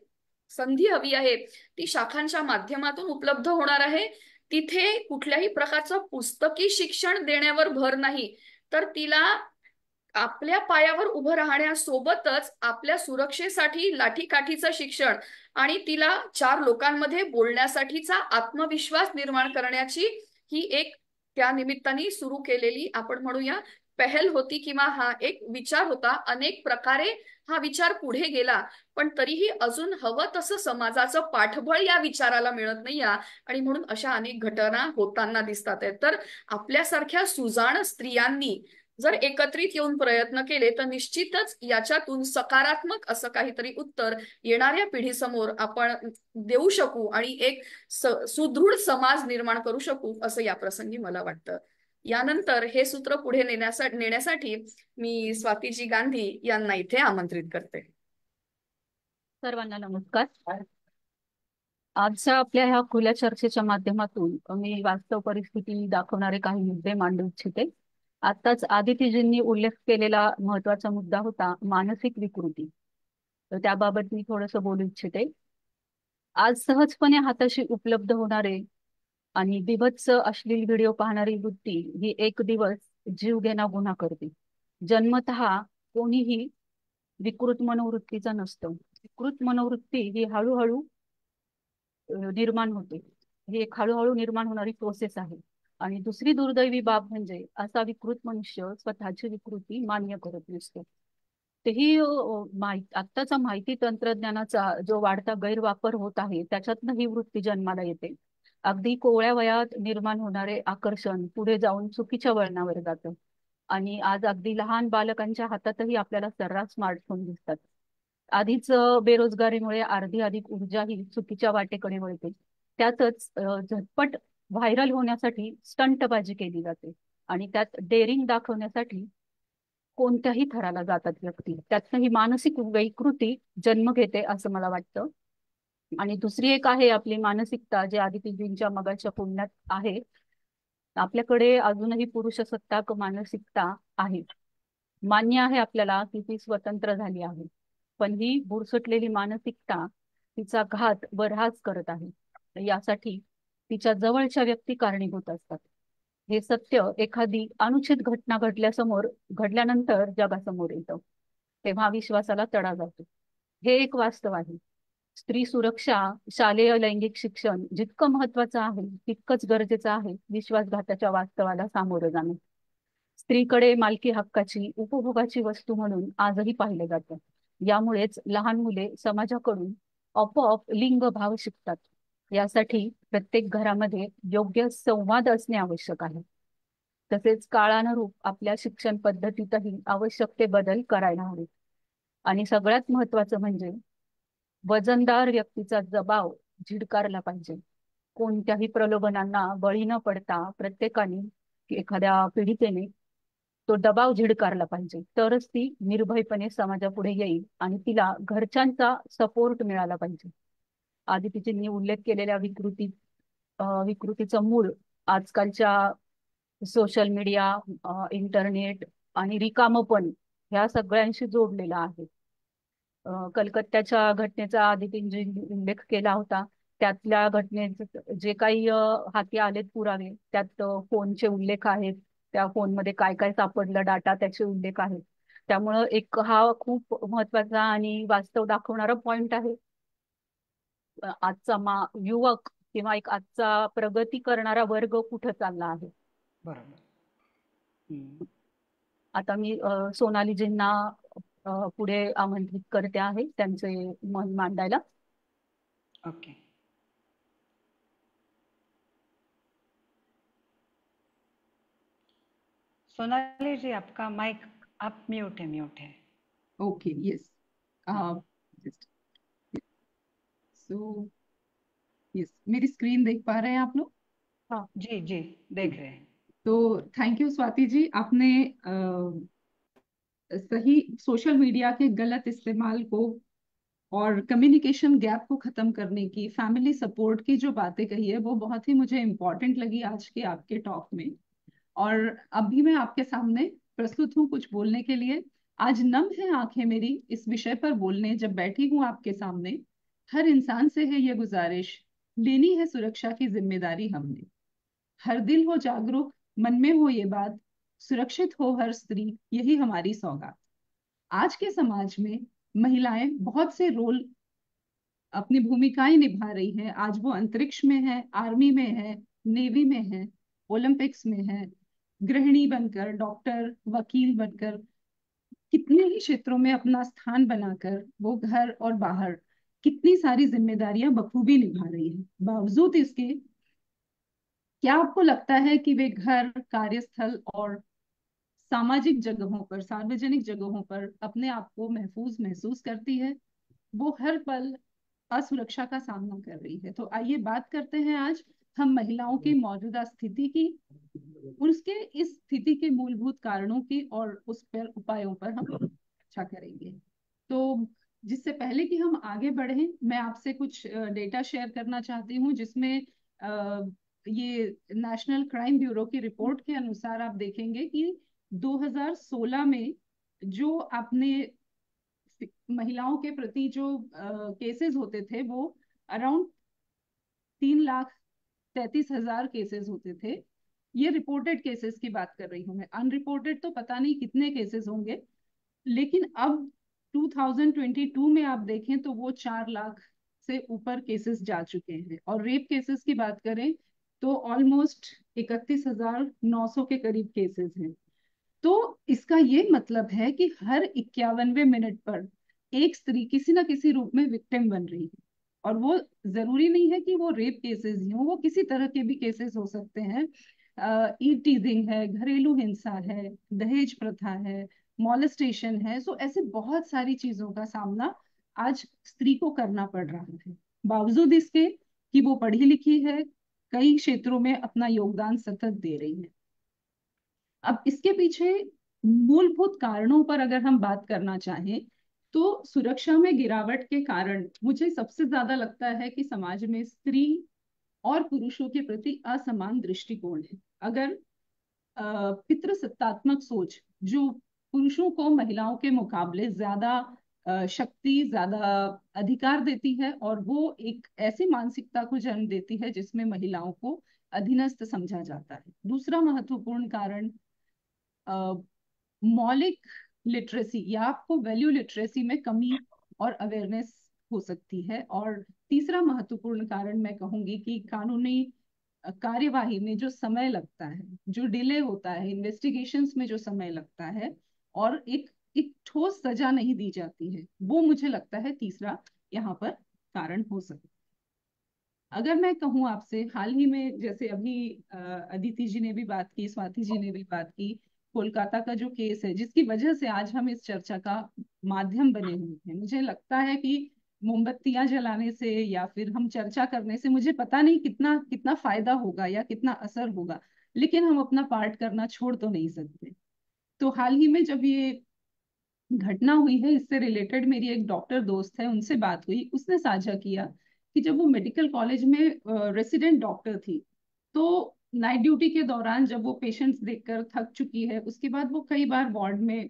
संधी हवी आहे ती शाखांच्या माध्यमातून उपलब्ध होणार आहे. तिथे कुठल्याही प्रकारचं पुस्तकी शिक्षण देण्यावर भर नाही, तर तिला आपल्या पायावर उभं राहण्यासोबतच आपल्या सुरक्षेसाठी लाठीकाठीचं शिक्षण आणि तिला चार लोकांमध्ये बोलण्यासाठीचा आत्मविश्वास निर्माण करण्याची ही एक त्या निमित्ताने सुरू केलेली, आपण म्हणूया, पहल होती किंवा हा एक विचार होता. अनेक प्रकारे हा विचार पुढे गेला, पण तरीही अजून हवं तसं समाजाचं पाठबळ या विचाराला मिळत नाही, आणि म्हणून अशा अनेक घटना होताना दिसतात आहेत. तर आपल्यासारख्या सुजाण स्त्रियांनी जर एकत्रित येऊन प्रयत्न केले तर निश्चितच याच्यातून सकारात्मक असं काहीतरी उत्तर येणाऱ्या पिढीसमोर आपण देऊ शकू आणि एक सुदृढ समाज निर्माण करू शकू, असं या प्रसंगी मला वाटतं. यानंतर हे सूत्र पुढे नेण्यासाठी मी स्वातीजी गांधी यांना इथे आमंत्रित करते. सर्वांना नमस्कार. आजच्या आपल्या ह्या खुल्या चर्चेच्या माध्यमातून मी वास्तव परिस्थिती दाखवणारे काही मुद्दे मांडू इच्छिते. आत्ताच आदितीजींनी उल्लेख केलेला महत्वाचा मुद्दा होता मानसिक विकृती, तर त्याबाबत मी थोडंसं बोलू इच्छिते. आज सहजपणे हाताशी उपलब्ध होणारे आणि बीभत्स अश्लील व्हिडिओ पाहणारी वृत्ती ही एक दिवस जीवघेणा गुन्हा करते. जन्मतः कोणीही विकृत मनोवृत्तीचा नसतो. विकृत मनोवृत्ती ही हळूहळू निर्माण होते. ही एक हळूहळू निर्माण होणारी प्रोसेस आहे. आणि दुसरी दुर्दैवी बाब म्हणजे असा विकृत मनुष्य स्वतःची विकृती मान्य करत नसतो. तेही आत्ताचा माहिती तंत्रज्ञानाचा जो वाढता गैरवापर होत आहे त्याच्यातनं ही वृत्ती जन्माला येते. अगदी कोवळ्या वयात निर्माण होणारे आकर्षण पुढे जाऊन चुकीच्या वळणावर जातं. आणि आज अगदी लहान बालकांच्या हातातही आपल्याला सर्रास स्मार्टफोन दिसतात. आधीच बेरोजगारीमुळे अर्धी अधिक ऊर्जा ही चुकीच्या वाटेकडे वळते. त्यातच झटपट व्हायरल होण्यासाठी स्टंटबाजी केली जाते आणि त्यात डेअरिंग दाखवण्यासाठी कोणत्याही थराला जातात व्यक्ती. त्यातनं ही मानसिक वैकृती जन्म घेते असं मला वाटतं. आणि दुसरी एक आहे आपली मानसिकता, जे आदितीजींच्या मगाच्या पुण्यात आहे. आपल्याकडे अजूनही पुरुषसत्ताक मानसिकता आहे. मान्य आहे आपल्याला की ती स्वतंत्र झाली आहे, पण ही बुरसटलेली मानसिकता तिचा घात व ऱ्हास करत आहे. यासाठी तिच्या जवळच्या व्यक्ती कारणीभूत असतात. हे सत्य एखादी अनुचित घटना घडल्यानंतर जगासमोर येतं, तेव्हा विश्वासाला तडा जातो. हे एक वास्तव आहे. स्त्री सुरक्षा, शालेय लैंगिक शिक्षण जितकं महत्वाचं आहे तितकंच गरजेचं आहे विश्वासघाताच्या वास्तवाला सामोरं जाणं. स्त्रीकडे मालकी हक्काची, उपभोगाची वस्तू म्हणून आजही पाहिलं जातं. यामुळेच लहान मुले समाजाकडून आपोआप लिंग भाव शिकतात. यासाठी प्रत्येक घरामध्ये योग्य संवाद असणे आवश्यक आहे. तसेच काळानुरूप आपल्या शिक्षण पद्धतीतही आवश्यक ते बदल करायला हवे. आणि सगळ्यात महत्वाचं म्हणजे वजनदार व्यक्तीचा दबाव झिडकारला पाहिजे. कोणत्याही प्रलोभनांना बळी न पडता प्रत्येकाने, एखाद्या पीडितेने तो दबाव झिडकारला पाहिजे. तरच ती निर्भयपणे समाजापुढे येईल आणि तिला घरच्यांचा सपोर्ट मिळाला पाहिजे. आधी तिची उल्लेख केलेल्या विकृतीचं मूळ आजकालच्या सोशल मीडिया, इंटरनेट आणि रिकामपण ह्या सगळ्यांशी जोडलेला आहे. कलकत्त्याच्या घटनेचा आधी जी उल्लेख केला होता, त्यातल्या घटनेचे जे काही हाती आलेत पुरावे, त्यात फोनचे उल्लेख आहेत. त्या फोनमध्ये काय काय सापडलं डाटा त्याचे उल्लेख आहेत. त्यामुळं एक हा खूप महत्वाचा आणि वास्तव दाखवणारा पॉइंट आहे. आजचा युवक किंवा एक आजचा प्रगती करणारा वर्ग कुठं चालला आहे. बरोबर. हम्म. आता मी सोनालीजींना पुढे आमंत्रित करते आहे त्यांचे मन मांडायला. ओके. सोनाली जी, आपका माइक आप म्यूट है. Okay, yes. Just so yes, मेरी स्क्रीन देख पा रहे हैं आप लोग? हाँ जी जी, देख रहे हैं. तो थैंक यू स्वाति जी, आपने सही सोशल मीडिया के गलत इस्तेमाल को और कम्युनिकेशन गैप को खत्म करने की, फैमिली सपोर्ट की जो बातें कही है वो बहुत ही मुझे इम्पोर्टेंट लगी आज के आपके टॉक में। और अभी मैं आपके सामने प्रस्तुत हूँ कुछ बोलने के लिए। आज नम है आंखें मेरी इस विषय पर बोलने जब बैठी हूँ आपके सामने। हर इंसान से है ये गुजारिश, लेनी है सुरक्षा की जिम्मेदारी हमने। हर दिल हो जागरूक, मन में हो ये बात, सुरक्षित हो हर स्त्री, यही हमारी सौगात। आज के समाज में महिलाएं बहुत से रोल, अपनी भूमिकाएं निभा रही हैं। आज वो अंतरिक्ष में है, आर्मी में है, नेवी में है, ओलंपिक्स में है, गृहिणी बनकर, डॉक्टर, वकील बनकर, कितने ही क्षेत्रों में अपना स्थान बनाकर वो घर और बाहर कितनी सारी जिम्मेदारियां बखूबी निभा रही है। बावजूद इसके क्या आपको लगता है कि वे घर, कार्यस्थल और सामाजिक जगहों पर, सार्वजनिक जगहों पर अपने आप को महफूज महसूस करती है? वो हर पल असुरक्षा का सामना कर रही है। तो आइए बात करते हैं आज हम महिलाओं की मौजूदा स्थिति की, उसके इस स्थिति के मूलभूत कारणों की और उस पर उपायों पर हम चर्चा करेंगे। तो जिससे पहले कि हम आगे बढ़ें, मैं आपसे कुछ डेटा शेयर करना चाहती हूँ, जिसमें ये नेशनल क्राइम ब्यूरो की रिपोर्ट के अनुसार आप देखेंगे कि 2016 में जो आपने महिलाओं के प्रति जो केसेस होते थे वो अराउंड 3,33,000 केसेस होते थे। ये रिपोर्टेड केसेस की बात कर रही हूँ मैं, अनरिपोर्टेड तो पता नहीं कितने केसेस होंगे। लेकिन अब 2022 में आप देखें तो वो 4 लाख से ऊपर केसेस जा चुके हैं। और रेप केसेस की बात करें तो ऑलमोस्ट 31,900 के करीब केसेस हैं। तो इसका ये मतलब है कि हर 51वें मिनट पर एक स्त्री किसी ना किसी रूप में विक्टिम बन रही है। और वो जरूरी नहीं है कि वो रेप केसेस ही हो, वो किसी तरह के भी केसेस हो सकते हैं। ईव टीजिंग है, घरेलू हिंसा है, दहेज प्रथा है, मॉलेस्टेशन है। सो ऐसे बहुत सारी चीजों का सामना आज स्त्री को करना पड़ रहा है, बावजूद इसके कि वो पढ़ी लिखी है, कई क्षेत्रों में अपना योगदान सतत दे रही है। अब इसके पीछे मूलभूत कारणों पर अगर हम बात करना चाहें तो सुरक्षा में गिरावट के कारण मुझे सबसे ज्यादा लगता है कि समाज में स्त्री और पुरुषों के प्रति असमान दृष्टिकोण है। अगर पितृसत्तात्मक सोच जो पुरुषों को महिलाओं के मुकाबले ज्यादा शक्ति, ज्यादा अधिकार देती है, और वो एक ऐसी मानसिकता को जन्म देती है जिसमें महिलाओं को अधीनस्थ समझा जाता है। दूसरा महत्वपूर्ण कारण मौलिक लिटरेसी या आपको वैल्यू लिटरेसी में कमी और अवेयरनेस हो सकती है। और तीसरा महत्वपूर्ण कारण मैं कहूंगी कि कानूनी कार्यवाही में जो समय लगता है, जो डिले होता है, इन्वेस्टिगेशंस में जो समय लगता है, और एक एक ठोस सजा नहीं दी जाती है, वो मुझे लगता है तीसरा यहाँ पर कारण हो सकता है। अगर मैं कहूँ आपसे, हाल ही में जैसे अभी अदिति जी ने भी बात की, स्वाति जी ने भी बात की, कोलकाता का जो केस है जिसकी वजह से आज हम इस चर्चा का माध्यम बने हुए हैं, मुझे लगता है कि मोमबत्तियां जलाने से या फिर हम चर्चा करने से मुझे पता नहीं कितना कितना फायदा होगा या कितना असर होगा, लेकिन हम अपना पार्ट करना छोड़ तो नहीं सकते। तो हाल ही में जब ये घटना हुई है, इससे रिलेटेड मेरी एक डॉक्टर दोस्त है, उनसे बात हुई, उसने साझा किया कि जब वो मेडिकल कॉलेज में रेसिडेंट डॉक्टर थी, तो नाइट ड्यूटी के दौरान जब वो पेशेंट्स देखकर थक चुकी है, उसके बाद वो कई बार वार्ड में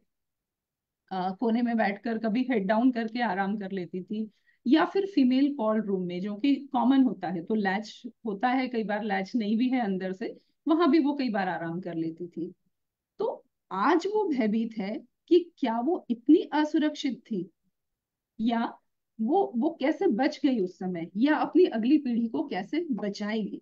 कोने में बैठकर कभी हेड डाउन करके आराम कर लेती थी, या फिर फीमेल कॉल रूम में, जो कि कॉमन होता है, तो लैच होता है, कई बार लैच नहीं भी है अंदर से, वहां भी वो कई बार आराम कर लेती थी। तो आज वो भयभीत है कि क्या वो इतनी असुरक्षित थी, या वो कैसे बच गई उस समय, या अपनी अगली पीढ़ी को कैसे बचाएगी।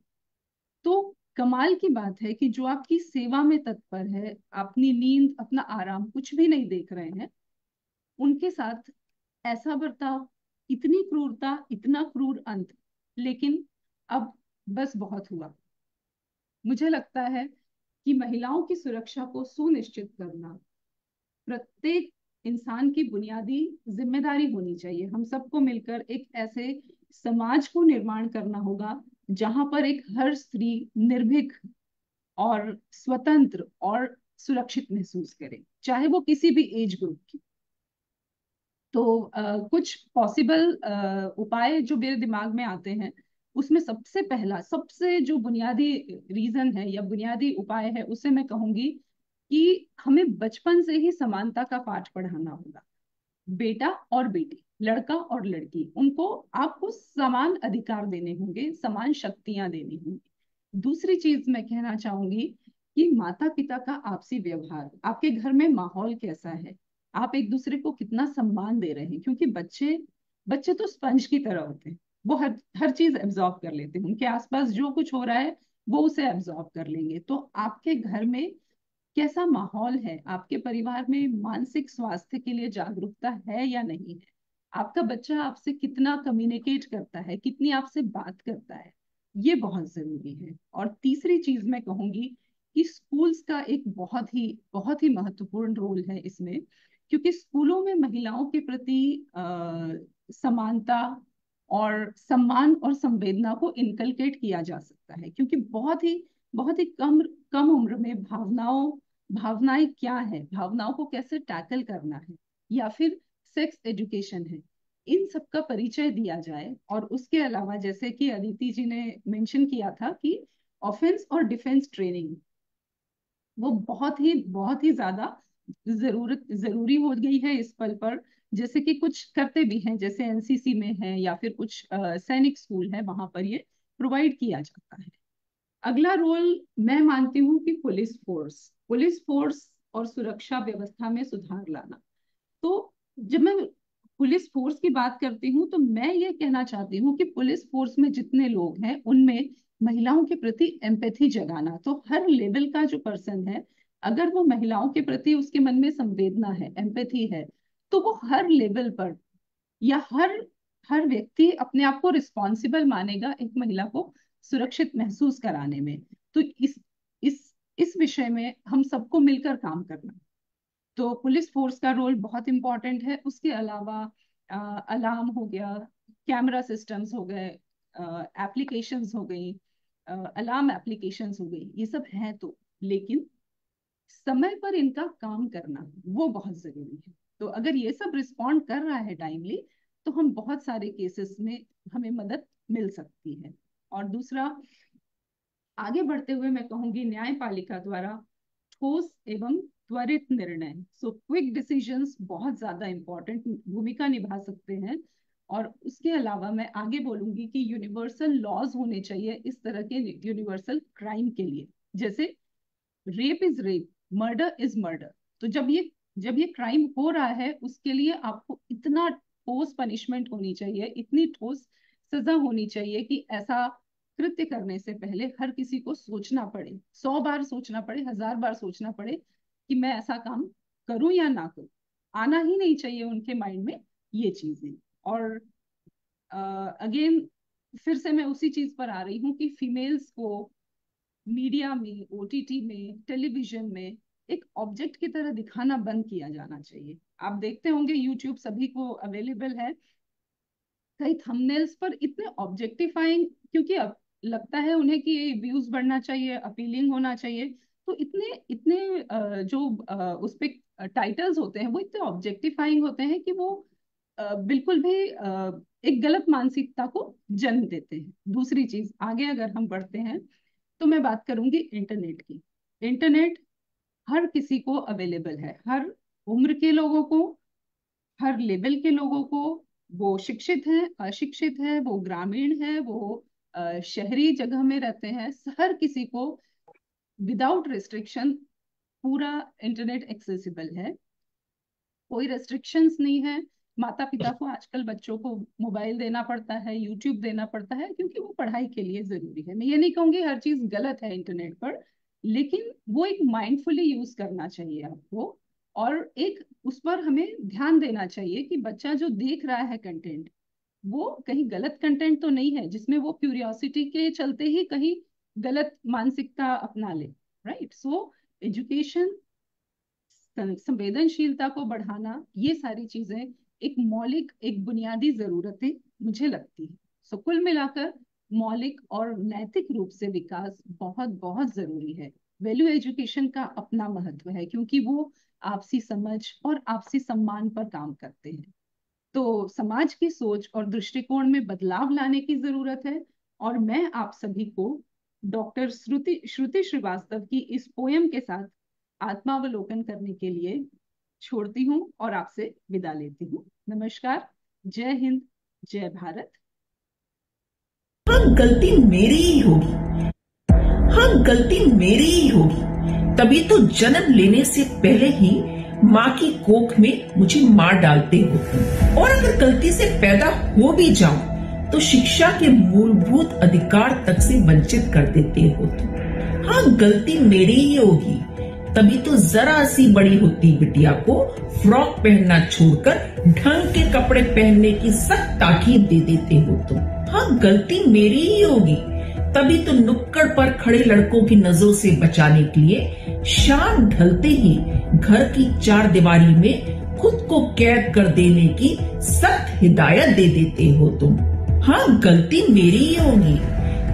तो कमाल की बात है कि जो आपकी सेवा में तत्पर है, अपनी नींद अपना आराम कुछ भी नहीं देख रहे हैं, उनके साथ ऐसा बर्ताव, इतनी क्रूरता, इतना क्रूर अंत। लेकिन अब बस बहुत हुआ। मुझे लगता है कि महिलाओं की सुरक्षा को सुनिश्चित करना प्रत्येक इंसान की बुनियादी जिम्मेदारी होनी चाहिए। हम सबको मिलकर एक ऐसे समाज को निर्माण करना होगा जहां पर एक हर स्त्री निर्भीक और स्वतंत्र और सुरक्षित महसूस करे, चाहे वो किसी भी एज ग्रुप की। तो कुछ पॉसिबल उपाय जो मेरे दिमाग में आते हैं, उसमें सबसे पहला, सबसे जो बुनियादी रीजन है या बुनियादी उपाय है, उसे मैं कहूंगी कि हमें बचपन से ही समानता का पाठ पढ़ाना होगा। बेटा और बेटी, लड़का और लड़की, उनको आपको समान अधिकार देने होंगे, समान शक्तियां देनी होंगी। दूसरी चीज मैं कहना चाहूंगी कि माता पिता का आपसी व्यवहार, आपके घर में माहौल कैसा है, आप एक दूसरे को कितना सम्मान दे रहे हैं, क्योंकि बच्चे बच्चे तो स्पंज की तरह होते हैं, वो हर हर चीज एब्जॉर्ब कर लेते हैं, उनके आसपास जो कुछ हो रहा है वो उसे एब्जॉर्ब कर लेंगे। तो आपके घर में कैसा माहौल है, आपके परिवार में मानसिक स्वास्थ्य के लिए जागरूकता है या नहीं है, आपका बच्चा आपसे कितना कम्युनिकेट करता है, कितनी आपसे बात करता है, ये बहुत जरूरी है। और तीसरी चीज मैं कहूंगी कि स्कूल्स का एक बहुत ही महत्वपूर्ण रोल है इसमें, क्योंकि स्कूलों में महिलाओं के प्रति समानता और सम्मान और संवेदना को इनकलकेट किया जा सकता है, क्योंकि बहुत ही कम कम उम्र में भावनाएं क्या है, भावनाओं को कैसे टैकल करना है, या फिर सेक्स एजुकेशन है, इन सब का परिचय दिया जाए। और उसके अलावा, जैसे कि अदिति जी ने मेंशन किया था, कि ऑफेंस और डिफेंस ट्रेनिंग वो बहुत ही ज्यादा जरूरी हो गई है इस पल पर। जैसे कि कुछ करते भी हैं, जैसे एनसीसी में है या फिर कुछ सैनिक स्कूल है, वहां पर ये प्रोवाइड किया जाता है। अगला रोल मैं मानती हूँ कि पुलिस फोर्स और सुरक्षा व्यवस्था में सुधार लाना। तो जब मैं पुलिस फोर्स की बात करती हूँ, तो मैं ये कहना चाहती हूँ कि पुलिस फोर्स में जितने लोग हैं उनमें महिलाओं के प्रति एम्पैथी जगाना। तो हर लेवल का जो पर्सन है, अगर वो महिलाओं के प्रति उसके मन में संवेदना है, एम्पैथी है, तो वो हर लेवल पर, या हर हर व्यक्ति अपने आप को रिस्पॉन्सिबल मानेगा एक महिला को सुरक्षित महसूस कराने में। तो इस विषय में हम सबको मिलकर काम करना। तो पुलिस फोर्स का रोल बहुत इंपॉर्टेंट है। उसके अलावा अलार्म हो गया, कैमरा सिस्टम्स हो गए, एप्लीकेशंस हो गई, अलार्म एप्लीकेशंस हो गई, ये सब हैं, तो लेकिन समय पर इनका काम करना वो बहुत जरूरी है। तो अगर ये सब रिस्पॉन्ड कर रहा है टाइमली, तो हम बहुत सारे केसेस में हमें मदद मिल सकती है। और दूसरा, आगे बढ़ते हुए मैं कहूंगी, न्यायपालिका द्वारा ठोस एवं त्वरित निर्णय, सो क्विक डिसीजंस बहुत ज्यादा इंपॉर्टेंट भूमिका निभा सकते हैं। और उसके अलावा मैं आगे बोलूंगी कि यूनिवर्सल लॉज होने चाहिए इस तरह के यूनिवर्सल क्राइम के लिए। जैसे rape is rape, murder is murder. तो जब ये क्राइम हो रहा है, उसके लिए आपको इतना ठोस पनिशमेंट होनी चाहिए, इतनी ठोस सजा होनी चाहिए कि ऐसा कृत्य करने से पहले हर किसी को सोचना पड़े, 100 बार सोचना पड़े, 1000 बार सोचना पड़े कि मैं ऐसा काम करूं या ना करूं। आना ही नहीं चाहिए उनके माइंड में ये चीजें। और अगेन फिर से मैं उसी चीज पर आ रही हूँ कि फीमेल्स को मीडिया में, ओटीटी में, टेलीविजन में एक ऑब्जेक्ट की तरह दिखाना बंद किया जाना चाहिए। आप देखते होंगे यूट्यूब सभी को अवेलेबल है, कई थंबनेल्स पर इतने ऑब्जेक्टिफाइंग, क्योंकि अब लगता है उन्हें कि ये व्यूज बढ़ना चाहिए, अपीलिंग होना चाहिए, तो इतने इतने जो उस पे टाइटल्स होते हैं वो इतने ऑब्जेक्टिफाइंग होते हैं कि वो बिल्कुल भी एक गलत मानसिकता को जन्म देते हैं। दूसरी चीज आगे अगर हम बढ़ते हैं तो मैं बात करूंगी इंटरनेट की। इंटरनेट हर किसी को अवेलेबल है, हर उम्र के लोगों को, हर लेवल के लोगों को, वो शिक्षित हैं, अशिक्षित है, वो ग्रामीण है, वो शहरी जगह में रहते हैं, हर किसी को विदाउट रिस्ट्रिक्शन पूरा इंटरनेट एक्सेसिबल है, कोई रेस्ट्रिक्शंस नहीं है। माता पिता को आजकल बच्चों को मोबाइल देना पड़ता है, यूट्यूब देना पड़ता है, क्योंकि वो पढ़ाई के लिए जरूरी है। मैं ये नहीं कहूंगी हर चीज गलत है इंटरनेट पर, लेकिन वो एक माइंडफुली यूज करना चाहिए आपको, और एक उस पर हमें ध्यान देना चाहिए कि बच्चा जो देख रहा है कंटेंट, वो कहीं गलत कंटेंट तो नहीं है जिसमें वो क्यूरियोसिटी के चलते ही कहीं गलत मानसिकता अपना ले। राइट, सो एजुकेशन, संवेदनशीलता को बढ़ाना, ये सारी चीजें एक मौलिक, एक बुनियादी जरूरतें मुझे लगती है। सो कुल मिलाकर मौलिक और नैतिक रूप से विकास बहुत बहुत जरूरी है। वैल्यू एजुकेशन का अपना महत्व है, क्योंकि वो आपसी समझ और आपसी सम्मान पर काम करते हैं। तो समाज की सोच और दृष्टिकोण में बदलाव लाने की जरूरत है। और मैं आप सभी को डॉक्टर श्रुति श्रुति श्रीवास्तव की इस पोयम के साथ आत्मावलोकन करने के लिए छोड़ती हूँ और आपसे विदा लेती हूँ। नमस्कार, जय हिंद, जय भारत। हाँ, गलती मेरी ही होगी, हाँ गलती मेरी ही होगी, तभी तो जन्म लेने से पहले ही माँ की कोख में मुझे मार डालते हो। और अगर गलती से पैदा हो भी जाऊं तो शिक्षा के मूलभूत अधिकार तक से वंचित कर देते हो। हाँ, गलती मेरी ही होगी, तभी तो जरा सी बड़ी होती बिटिया को फ्रॉक पहनना छोड़कर ढंग के कपड़े पहनने की सख्त ताकीद दे देते हो तुम। हाँ, गलती मेरी ही होगी, तभी तो नुक्कड़ पर खड़े लड़कों की नजरों से बचाने के लिए शाम ढलते ही घर की चार दीवारी में खुद को कैद कर देने की सख्त हिदायत दे देते हो तुम। हाँ, गलती मेरी ही होगी,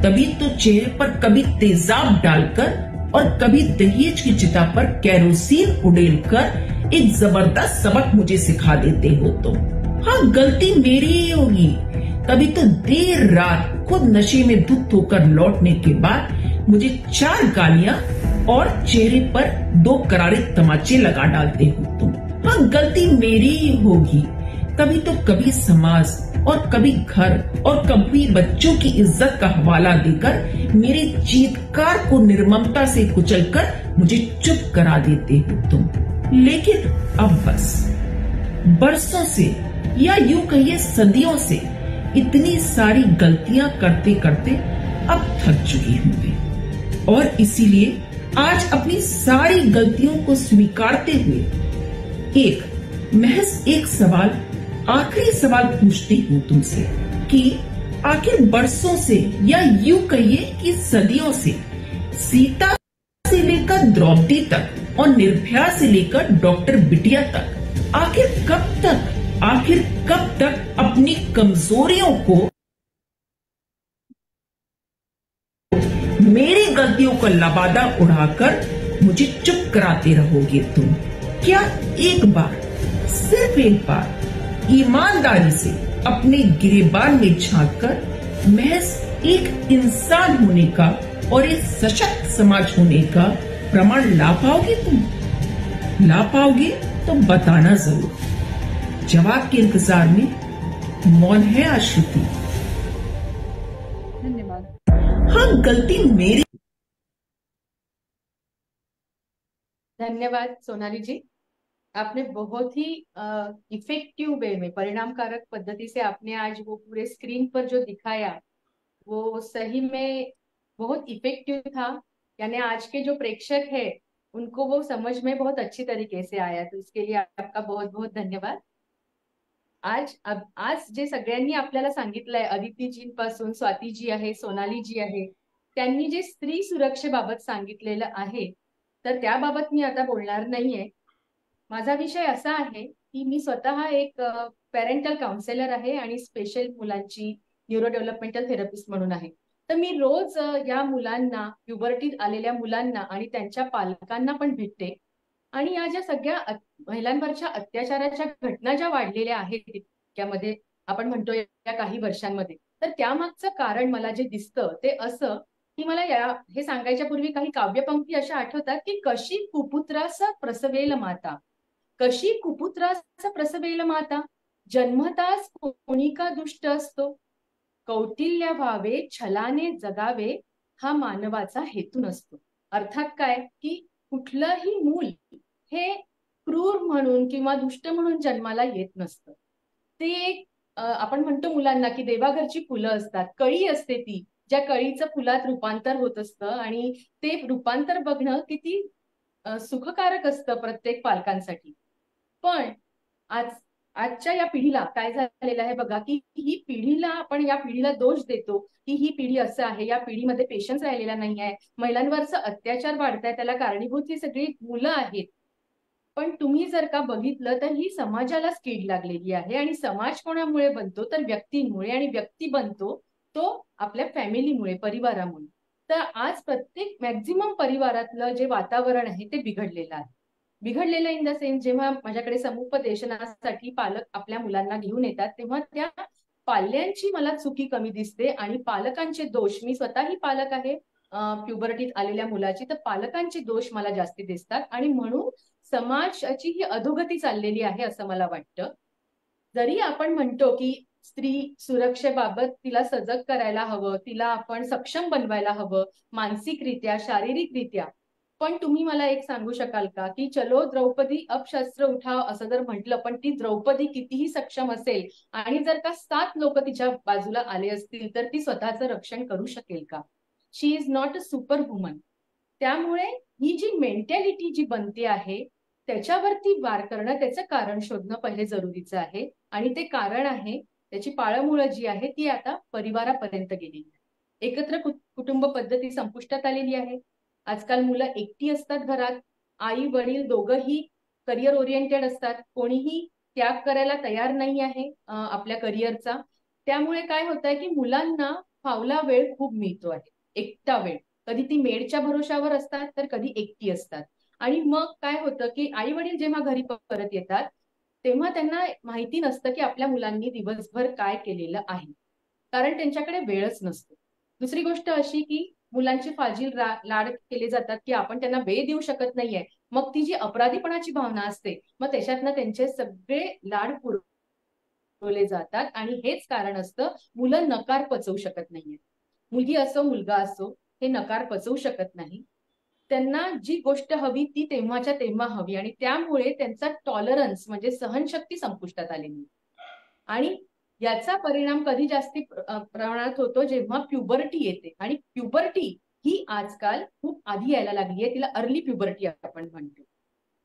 तभी तो चेहरे पर कभी तेजाब डालकर और कभी दहेज की चिता पर केरोसिन उड़ेलकर एक जबरदस्त सबक मुझे सिखा देते हो तुम। हाँ, गलती मेरी ही होगी, तभी तो देर रात खुद नशे में धुत होकर लौटने के बाद मुझे 4 गालियां और चेहरे पर 2 करारे तमाचे लगा डालते हो तुम। हाँ, गलती मेरी ही होगी, तभी तो कभी समाज और कभी घर और कभी बच्चों की इज्जत का हवाला देकर मेरे चीत्कार को निर्ममता से कुचलकर मुझे चुप करा देते हो तुम। लेकिन अब बस बरसों से या यूं कहिए सदियों से इतनी सारी गलतियां करते करते अब थक चुकी हूं मैं, और इसीलिए आज अपनी सारी गलतियों को स्वीकारते हुए महज एक सवाल, आखिरी सवाल पूछती हूँ तुमसे कि आखिर बरसों से या यूं कहिए कि सदियों से सीता से लेकर द्रौपदी तक और निर्भया से लेकर डॉक्टर बिटिया तक आखिर कब तक अपनी कमजोरियों को, मेरी गलतियों का लबादा उड़ाकर मुझे चुप कराते रहोगे तुम? क्या एक बार, सिर्फ एक बार ईमानदारी से अपने गिरेबान में झांककर महज एक इंसान होने का और एक सशक्त समाज होने का प्रमाण ला पाओगे तुम? ला पाओगे तो बताना जरूर। जवाब के इंतजार में मौन है आश्रुति। धन्यवाद। हाँ, गलती मेरी। धन्यवाद सोनाली जी। आपने बहुत ही इफेक्टिव वे में, परिणामकारक पद्धति से आपने आज वो पूरे स्क्रीन पर जो दिखाया वो सही में बहुत इफेक्टिव था। यानी आज के जो प्रेक्षक है उनको वो समझ में बहुत अच्छी तरीके से आया, तो इसके लिए आपका बहुत बहुत धन्यवाद। आज जे सगळ्यांनी आपल्याला सांगितलंय, अदितीजींपासून स्वातीजी आहे, सोनालीजी आहे, त्यांनी जे स्त्री सुरक्षेबाबत सांगितलेलं आहे, तर त्याबाबत मी आता बोलणार नाहीये। माझा विषय असा आहे की मी स्वतः एक पॅरेंटल काउन्सिलर आहे आणि स्पेशल मुलांची न्यूरो डेव्हलपमेंटल थेरपिस्ट म्हणून आहे। तर मी रोज या मुलांना, प्युबर्टीत आलेल्या मुलांना आणि त्यांच्या पालकांना पण भेटते आणि या ज्या सगळ्या महिलांवरच्या अत्याचाराच्या घटना ज्या वाढलेल्या आहेत इतक्यामध्ये, आपण म्हणतो या काही वर्षांमध्ये, तर त्यामागचं कारण मला जे दिसतं ते असं की मला हे सांगायच्या पूर्वी काही काव्यपंक्ती अशा आठवतात की कशी कुपुत्रास प्रसवेल माता, कशी कुपुत्रास प्रसवेल माता, जन्मताच कोणी का दुष्ट असतो, कौटिल्य व्हावे छलाने जगावे हा मानवाचा हेतू नसतो। अर्थात काय की कुठलंही मूल हे क्रूर म्हणून किंवा दुष्ट म्हणून जन्माला येत नसतं। ते एक आपण म्हणतो मुलांना की देवाघरची फुलं असतात, कळी असते ती, ज्या कळीचं फुलात रूपांतर होत असतं आणि ते रूपांतर बघणं किती सुखकारक असतं प्रत्येक पालकांसाठी। पण आजच्या या पिढीला काय झालेलं आहे बघा की आपण या पिढीला दोष देतो की ही पिढी असं आहे, या पिढीमध्ये पेशन्स राहिलेला नाही आहे, महिलांवरचा अत्याचार वाढताय, त्याला कारणीभूत ही सगळी मुलं आहेत। पण तुम्ही जर का बघितलं तर ही समाजालाच कीड लागलेली आहे आणि समाज कोणामुळे बनतो तर व्यक्तींमुळे, आणि व्यक्ती बनतो तो आपल्या फॅमिलीमुळे, परिवारामुळे। तर आज प्रत्येक मॅक्झिमम परिवारातलं जे वातावरण आहे ते बिघडलेलं आहे। बिघडलेलं इन द सेन्स, जेव्हा माझ्याकडे समुपदेशनासाठी पालक आपल्या मुलांना घेऊन येतात तेव्हा त्या पाल्यांची मला चुकी कमी दिसते आणि पालकांचे दोष, मी स्वतःही पालक आहे प्युबर्टीत आलेल्या मुलाची, तर पालकांचे दोष मला जास्ती दिसतात आणि म्हणून समाजाची ही अधोगती चाललेली आहे असं मला वाटतं। जरी आपण म्हणतो की स्त्री सुरक्षेबाबत तिला सजग करायला हवं, तिला आपण सक्षम बनवायला हवं मानसिकरित्या, शारीरिकरित्या, पण तुम्ही मला एक सांगू शकाल का की चलो द्रौपदी अब शस्त्र उठाव असं जर म्हटलं, पण ती द्रौपदी कितीही सक्षम असेल आणि जर का 7 लोक तिच्या बाजूला आले असतील तर ती स्वतःचं रक्षण करू शकेल का? She is not a super woman. त्यामुळे ही जी मेंटॅलिटी जी बनते आहे त्याच्यावरती वार करणं, त्याचं कारण शोधणं पहिले जरुरीचं आहे आणि ते कारण आहे, त्याची पाळंमुळं जी आहे ती आता परिवारापर्यंत गेलेली आहे। एकत्र कुटुंब पद्धती संपुष्टात आलेली आहे। आजकाल मुलं एकटी असतात घरात, आई वडील दोघंही करिअर ओरिएंटेड असतात, कोणीही त्याग करायला तयार नाही आहे आपल्या करिअरचा। त्यामुळे काय होत आहे की मुलांना फावला वेळ खूप मिळतो आहे, एकटा वेळ, कधी ती मेडच्या भरोशावर असतात तर कधी एकटी असतात। आणि मग काय होतं की आई वडील जेव्हा घरी परत येतात तेव्हा त्यांना माहिती नसतं की आपल्या मुलांनी दिवसभर काय केलेलं आहे, कारण त्यांच्याकडे वेळच नसतो। दुसरी गोष्ट अशी की मुलांचे फाजील लाड केले जातात की आपण त्यांना वेळ देऊ शकत नाहीये, मग ती जी अपराधीपणाची भावना असते मग त्याच्यातनं त्यांचे सगळे लाड पुरवले जातात आणि हेच कारण असतं मुलं नकार पचवू शकत नाहीये। मुलगी असो मुलगा असो हे नकार पचवू शकत नाही, त्यांना जी गोष्ट हवी ती तेव्हाच्या तेव्हा हवी आणि त्यामुळे त्यांचा टॉलरन्स म्हणजे सहनशक्ती संपुष्टात आलेली। आणि याचा परिणाम कधी जास्ती प्रमाणात होतो जेव्हा प्युबर्टी येते, आणि प्युबर्टी ही आजकाल खूप आधी यायला लागली आहे, तिला अर्ली प्युबर्टी आपण म्हणतो।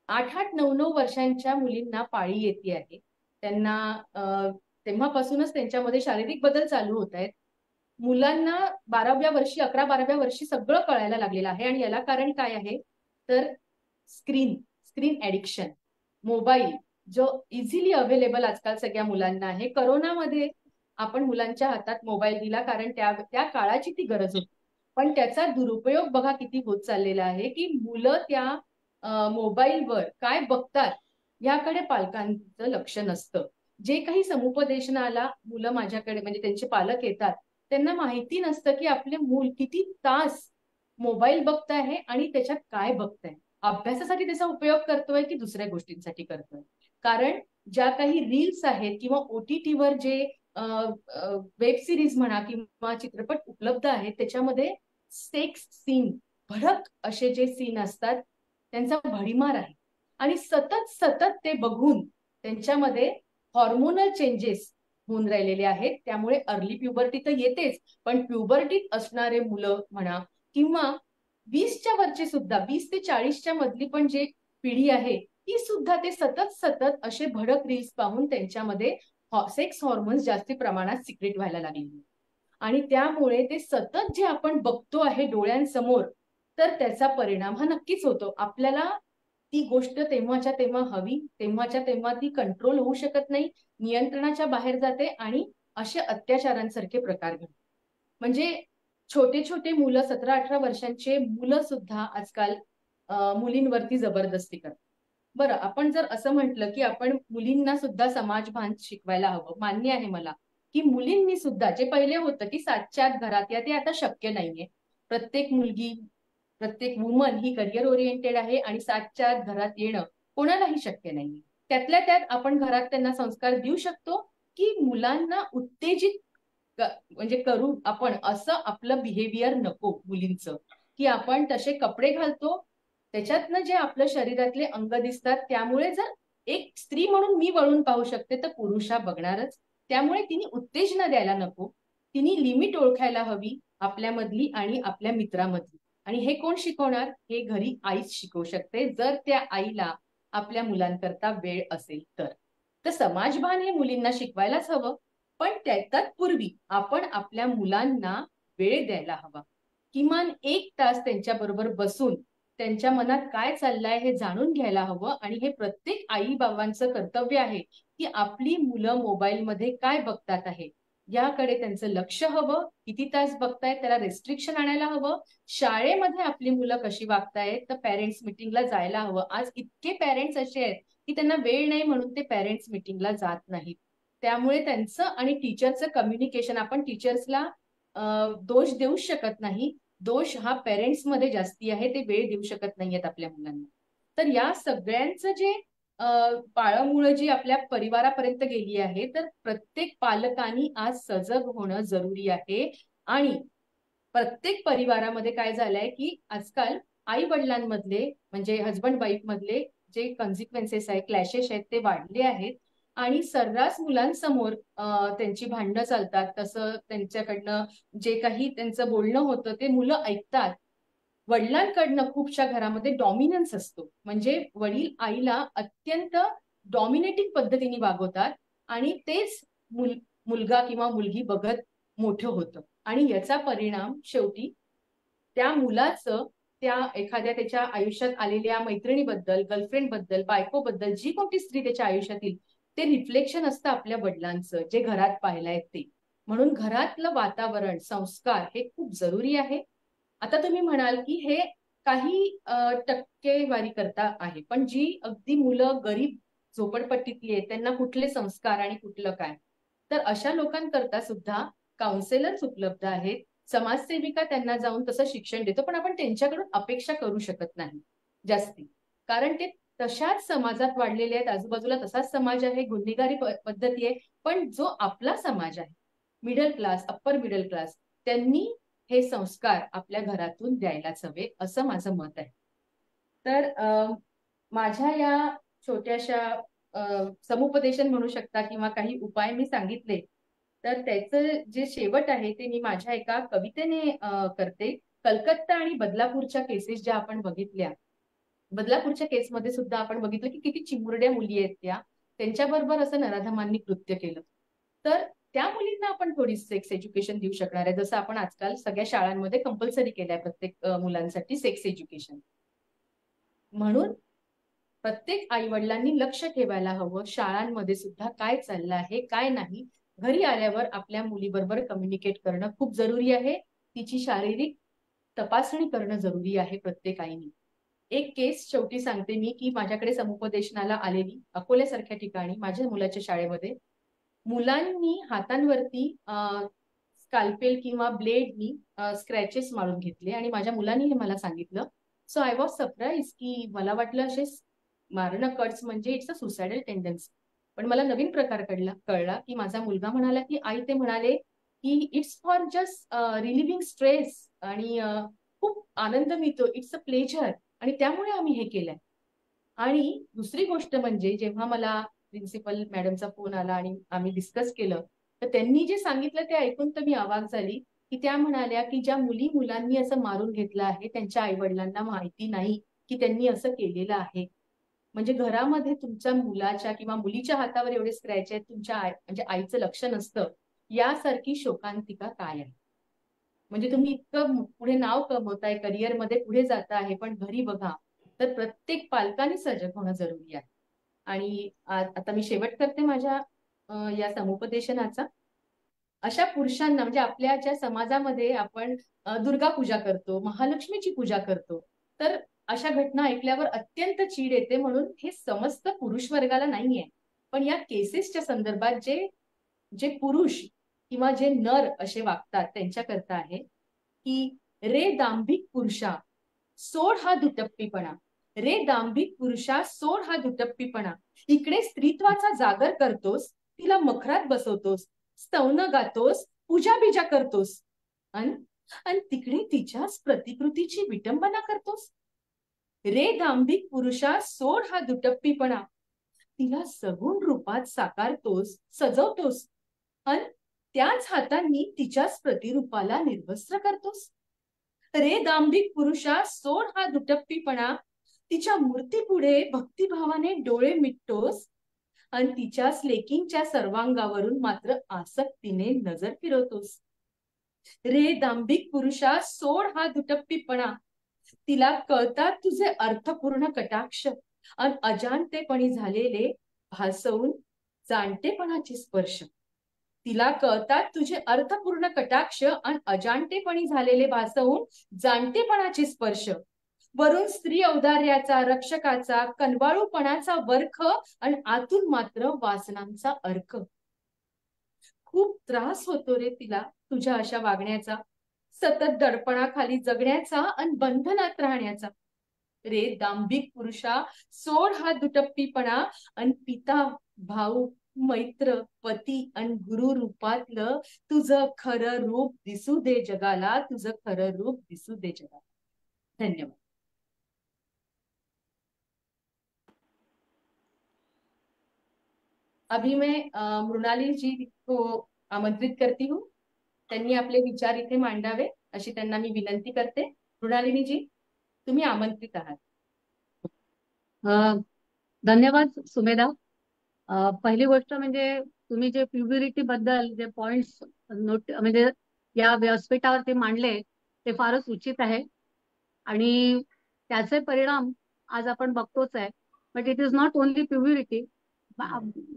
8-8, 9-9 वर्षांच्या मुलींना पाळी येते आहे, त्यांना तेव्हापासूनच त्यांच्यामध्ये शारीरिक बदल चालू होत आहेत। मुलांना 12व्या वर्षी, 11-12व्या वर्षी सगळं कळायला लागलेलं आहे आणि याला कारण काय आहे तर स्क्रीन ऍडिक्शन, मोबाईल जो इझिली अवेलेबल आजकाल सगळ्या मुलांना आहे। करोनामध्ये आपण मुलांच्या हातात मोबाईल दिला कारण त्या काळाची ती गरज होती, पण त्याचा दुरुपयोग बघा किती होत चाललेला आहे की मुलं त्या मोबाईलवर काय बघतात याकडे पालकांचं लक्ष नसतं। जे काही समुपदेशनाला मुलं माझ्याकडे म्हणजे त्यांचे पालक येतात त्यांना माहिती नसतं की आपले मूल किती तास मोबाईल बघताय आणि त्याच्यात काय बघताय, अभ्यासासाठी त्याचा उपयोग करतोय की दुसऱ्या गोष्टींसाठी करतोय। कारण ज्या काही रील्स आहेत किंवा OTTवर जे वेब सिरीज म्हणा किंवा चित्रपट उपलब्ध आहेत त्याच्यामध्ये सेक्स सीन, भडक असे जे सीन असतात त्यांचा भडीमार आहे आणि सतत सतत ते बघून त्यांच्यामध्ये हॉर्मोनल चेंजेस होऊन राहिलेले आहेत. त्यामुळे अर्ली प्युबर्टी तर येतेच, पण प्युबर्टीत असणारे मुलं म्हणा किंवा 20च्या वरची सुद्धा 20 ते 40च्या मधली पण जे पिढी आहे ती सुद्धा ते सतत सतत असे भडक रील्स पाहून त्यांच्यामध्ये सेक्स हॉर्मोन्स जास्ती प्रमाणात सिक्रेट व्हायला लागले आणि त्यामुळे ते सतत जे आपण बघतो आहे डोळ्यांसमोर, तर त्याचा परिणाम हा नक्कीच होतो. आपल्याला ती गोष्ट तेव्हाच्या तेव्हा हवी, तेव्हाच्या तेव्हा ती कंट्रोल होऊ शकत नाही, नियंत्रणाच्या बाहेर जाते आणि असे अत्याचारांसारखे प्रकार घडतात. म्हणजे छोटे छोटे मुलं 17-18 वर्षांचे मुलं सुद्धा आजकाल मुलींवरती जबरदस्ती करतात. बरं, आपण जर असं म्हटलं की आपण मुलींना सुद्धा समाजभान शिकवायला हवं, मान्य आहे मला की मुलींनी सुद्धा, जे पहिले होतं की 7च्या आत घरात या, ते आता शक्य नाहीये. प्रत्येक मुलगी, प्रत्येक वुमन ही करिअर ओरिएंटेड आहे आणि 7च्या आत घरात येणं कोणालाही शक्य नाहीये. त्यातल्या त्यात आपण घरात त्यांना संस्कार देऊ शकतो की मुलांना उत्तेजित म्हणजे करू आपण असं आपलं बिहेवियर नको मुलींचं, की आपण तसे कपडे घालतो त्याच्यातनं जे आपल्या शरीरातले अंग दिसतात, त्यामुळे जर एक स्त्री म्हणून मी वळून पाहू शकते तर पुरुष हा बघणारच. त्यामुळे तिने उत्तेजना द्यायला नको, तिने लिमिट ओळखायला हवी आपल्यामधली आणि आपल्या मित्रामधली. आणि हे कोण शिकवणार? हे घरी आईच शिकवू शकते, जर त्या आईला आपल्या मुलांकरता वेळ असेल तर समाजभान हे मुलींना शिकवायलाच हवं, पण तत्पूर्वी आपण आपल्या मुलांना वेळ द्यायला हवा. किमान 1 तास त्यांच्या बरोबर बसून त्यांच्या मनात काय चाललंय हे जाणून घ्यायला हवं. आणि हे प्रत्येक आई बाबांचं कर्तव्य आहे की आपली मुलं मोबाईलमध्ये काय बघतात आहे याकडे त्यांचं लक्ष हवं. किती तास बघतायत त्याला रेस्ट्रिक्शन आणायला हवं. शाळेमध्ये आपली मुलं कशी वागतायत तर पेरेंट्स मिटिंगला जायला हवं. आज इतके पेरेंट्स असे आहेत की त्यांना वेळ नाही म्हणून ते पेरेंट्स मिटिंगला जात नाहीत. त्यामुळे त्यांचं आणि टीचरचं कम्युनिकेशन, आपण टीचर्सला दोष देऊ शकत नाही, दोष हा पेरेंट्स मध्ये जास्ती आहे, ते वेळ देऊ शकत नाहीयेत आपल्या मुलांना. तर या सगळ्यांचं जे पाळंमुळं जी आपल्या परिवारापर्यंत गेली आहे, तर प्रत्येक पालकांनी आज सजग होणं जरुरी आहे. आणि प्रत्येक परिवारामध्ये काय झालंय की आजकाल आई वडिलांमधले म्हणजे हजबंड वाईफ मधले जे कॉन्सिक्वेन्सेस आहेत, क्लॅशेस आहेत, ते वाढले आहेत. आणि सर्रास मुलांसमोर त्यांची भांडणं चालतात. तसं त्यांच्याकडनं जे काही त्यांचं बोलणं होतं ते मुलं ऐकतात. वडिलांकडनं खूपशा घरामध्ये डॉमिनन्स असतो, म्हणजे वडील आईला अत्यंत डॉमिनेटिंग पद्धतीने वागवतात आणि तेच मुलगा किंवा मुलगी बघत मोठं होतं. आणि याचा परिणाम शेवटी त्या मुलाचं त्या एखाद्या त्याच्या आयुष्यात आलेल्या मैत्रिणीबद्दल, गर्लफ्रेंडबद्दल, बायकोबद्दल, जी कोणती स्त्री त्याच्या आयुष्यात येईल ते रिफ्लेक्शन असतं आपल्या वडिलांचं, जे घरात पाहिलंय ते. म्हणून घरातलं वातावरण, संस्कार हे खूप जरुरी आहे. आता तुम्ही म्हणाल की हे काही टक्केवारी करता आहे, पण जी अगदी मुलं गरीब झोपडपट्टीतली आहेत त्यांना कुठले संस्कार आणि कुठलं काय, तर अशा लोकांकरता सुद्धा काउन्सिलर्स उपलब्ध आहेत. समाजसेविका त्यांना जाऊन तसं शिक्षण देतो, पण आपण त्यांच्याकडून अपेक्षा करू शकत नाही जास्ती, कारण ते तशाच समाजात वाढलेले आहेत, आजूबाजूला तसाच समाज आहे, गुन्हेगारी पद्धती आहे. पण जो आपला समाज आहे, middle class, upper middle class, त्यांनी हे संस्कार आपल्या घरातून द्यायलाच हवे, असं माझं मत आहे. तर माझ्या या छोट्याशा समुपदेशन म्हणू शकता किंवा काही उपाय मी सांगितले, तर त्याचं जे शेवट आहे ते मी माझ्या एका कवितेने करते. कलकत्ता आणि बदलापूरच्या केसेस ज्या आपण बघितल्या, बदलापूरच्या केसमध्ये सुद्धा आपण बघितलं की किती चिमुरड्या मुली आहेत त्या, त्यांच्याबरोबर असं नराधमांनी कृत्य केलं. तर त्या मुलींना आपण थोडी सेक्स एज्युकेशन देऊ शकणार आहे, जसं आपण आजकाल सगळ्या शाळांमध्ये कंपल्सरी केलंय प्रत्येक मुलांसाठी सेक्स एज्युकेशन. म्हणून प्रत्येक आई वडिलांनी लक्ष ठेवायला हवं शाळांमध्ये सुद्धा काय चाललं आहे काय नाही. घरी आल्यावर आपल्या मुलीबरोबर कम्युनिकेट करणं खूप जरुरी आहे. तिची शारीरिक तपासणी करणं जरुरी आहे प्रत्येक आईने. एक केस शेवटी सांगते मी की माझ्याकडे समुपदेशनाला आलेली अकोल्यासारख्या ठिकाणी माझ्या मुलाच्या शाळेमध्ये मुलांनी हातांवरती स्काल्पेल किंवा ब्लेडनी स्क्रॅचेस मारून घेतले आणि माझ्या मुलांनी हे मला सांगितलं. सो आय वॉज सरप्राईज की मला वाटलं असे मारणं कट्स म्हणजे इट्स अ सुसायडल टेंडन्सी. पण मला नवीन प्रकार कळला की माझा मुलगा म्हणाला की आई ते म्हणाले की it's for just relieving stress आणि खूप आनंद मिळतो, इट्स अ प्लेजर आणि त्यामुळे आम्ही हे केलंय. आणि दुसरी गोष्ट म्हणजे जेव्हा मला प्रिन्सिपल मॅडमचा फोन आला आणि आम्ही डिस्कस केलं, तर त्यांनी जे सांगितलं ते ऐकून तर मी अवाक झाली, की त्या म्हणाल्या की ज्या मुलांनी असं मारून घेतलं आहे त्यांच्या आई वडिलांना माहिती नाही की त्यांनी असं केलेलं आहे. म्हणजे घरामध्ये तुमच्या मुलाच्या किंवा मुलीच्या हातावर एवढे स्क्रॅच आहेत, तुमच्या म्हणजे आईचं लक्ष नसतं, यासारखी शोकांतिका काय आहे? म्हणजे तुम्ही इतकं पुढे नाव कमवताय, करिअरमध्ये पुढे जाता आहे, पण घरी बघा तर प्रत्येक पालकाने सजग होणं जरुरी आहे. आणि आता मी शेवट करते माझ्या या समुपदेशनाचा. अशा पुरुषांना म्हणजे आपल्या ज्या समाजामध्ये आपण दुर्गा पूजा करतो, महालक्ष्मीची पूजा करतो, तर अशा घटना ऐकल्यावर अत्यंत चीड येते. म्हणून हे समस्त पुरुष वर्गाला नाहीये, पण या केसेसच्या संदर्भात जे जे पुरुष किंवा जे नर असे वागतात त्यांच्याकरता आहे की रे दांभिक पुरुषा सोड हा दुटप्पीपणा, रे दांभिक पुरुषा सोड हा दुटप्पीपणा. इकडे स्त्रीत्वाचा जागर करतोस, तिला मखरात बसवतोस, स्तवन गातोस, पूजा बिजा करतोस, अन तिकडे तिच्याच प्रतिकृतीची विटंबना करतोस. रे दांभिक पुरुषा सोड हा दुटप्पीपणा, तिला सगुण रूपात साकारतोस, सजवतोस, अन त्याच हातांनी तिच्याच प्रतिरूपाला निर्वस्त्र करतोस. रे दांभिक पुरुषा सोड हा दुटप्पीपणा, तिच्या मूर्तीपुढे भक्तिभावाने डोळे मिटतोस आणि तिच्याच लेकींच्या सर्वांगावरून मात्र आसक्तीने नजर फिरवतोस. रे दांभिक पुरुषा सोड हा दुटप्पीपणा, तिला कळतात तुझे अर्थपूर्ण कटाक्ष आणि अजाणतेपणी झालेले भासवून जाणतेपणाचे स्पर्श. तिला कळतात तुझे अर्थपूर्ण कटाक्ष आणि अजाणतेपणी झालेले भासवून जाणतेपणाचे स्पर्श. वरून स्त्री औदार्याचा, रक्षकाचा, कनवाळूपणाचा वर्ख आणि आतून मात्र वासनांचा अर्क. खूप त्रास होतो रे तिला तुझ्या अशा वागण्याचा, सतत दडपणाखाली जगण्याचा आणि बंधनात राहण्याचा. रे दांभिक पुरुषा सोड हा दुटप्पीपणा आणि पिता, भाऊ, मैत्र, पती आणि गुरु रूपातलं तुझं खरं रूप दिसू दे जगाला, तुझं खरं रूप दिसू दे जगाला. धन्यवाद. अभी मैं मृणाली जी को आमंत्रित करती हूँ. त्यांनी आपले विचार इथे मांडावे अशी त्यांना मी विनंती करते. मृणालिनी जी, तुम्ही आमंत्रित आहात. धन्यवाद सुमेधा. पहिली गोष्ट म्हणजे तुम्ही जे प्युबिलिटी बद्दल जे पॉइंट्स नोट म्हणजे या व्यासपीठावरती मांडले ते फारच उचित आहे आणि त्याचे परिणाम आज आपण बघतोच आहे. But it is not only puberty,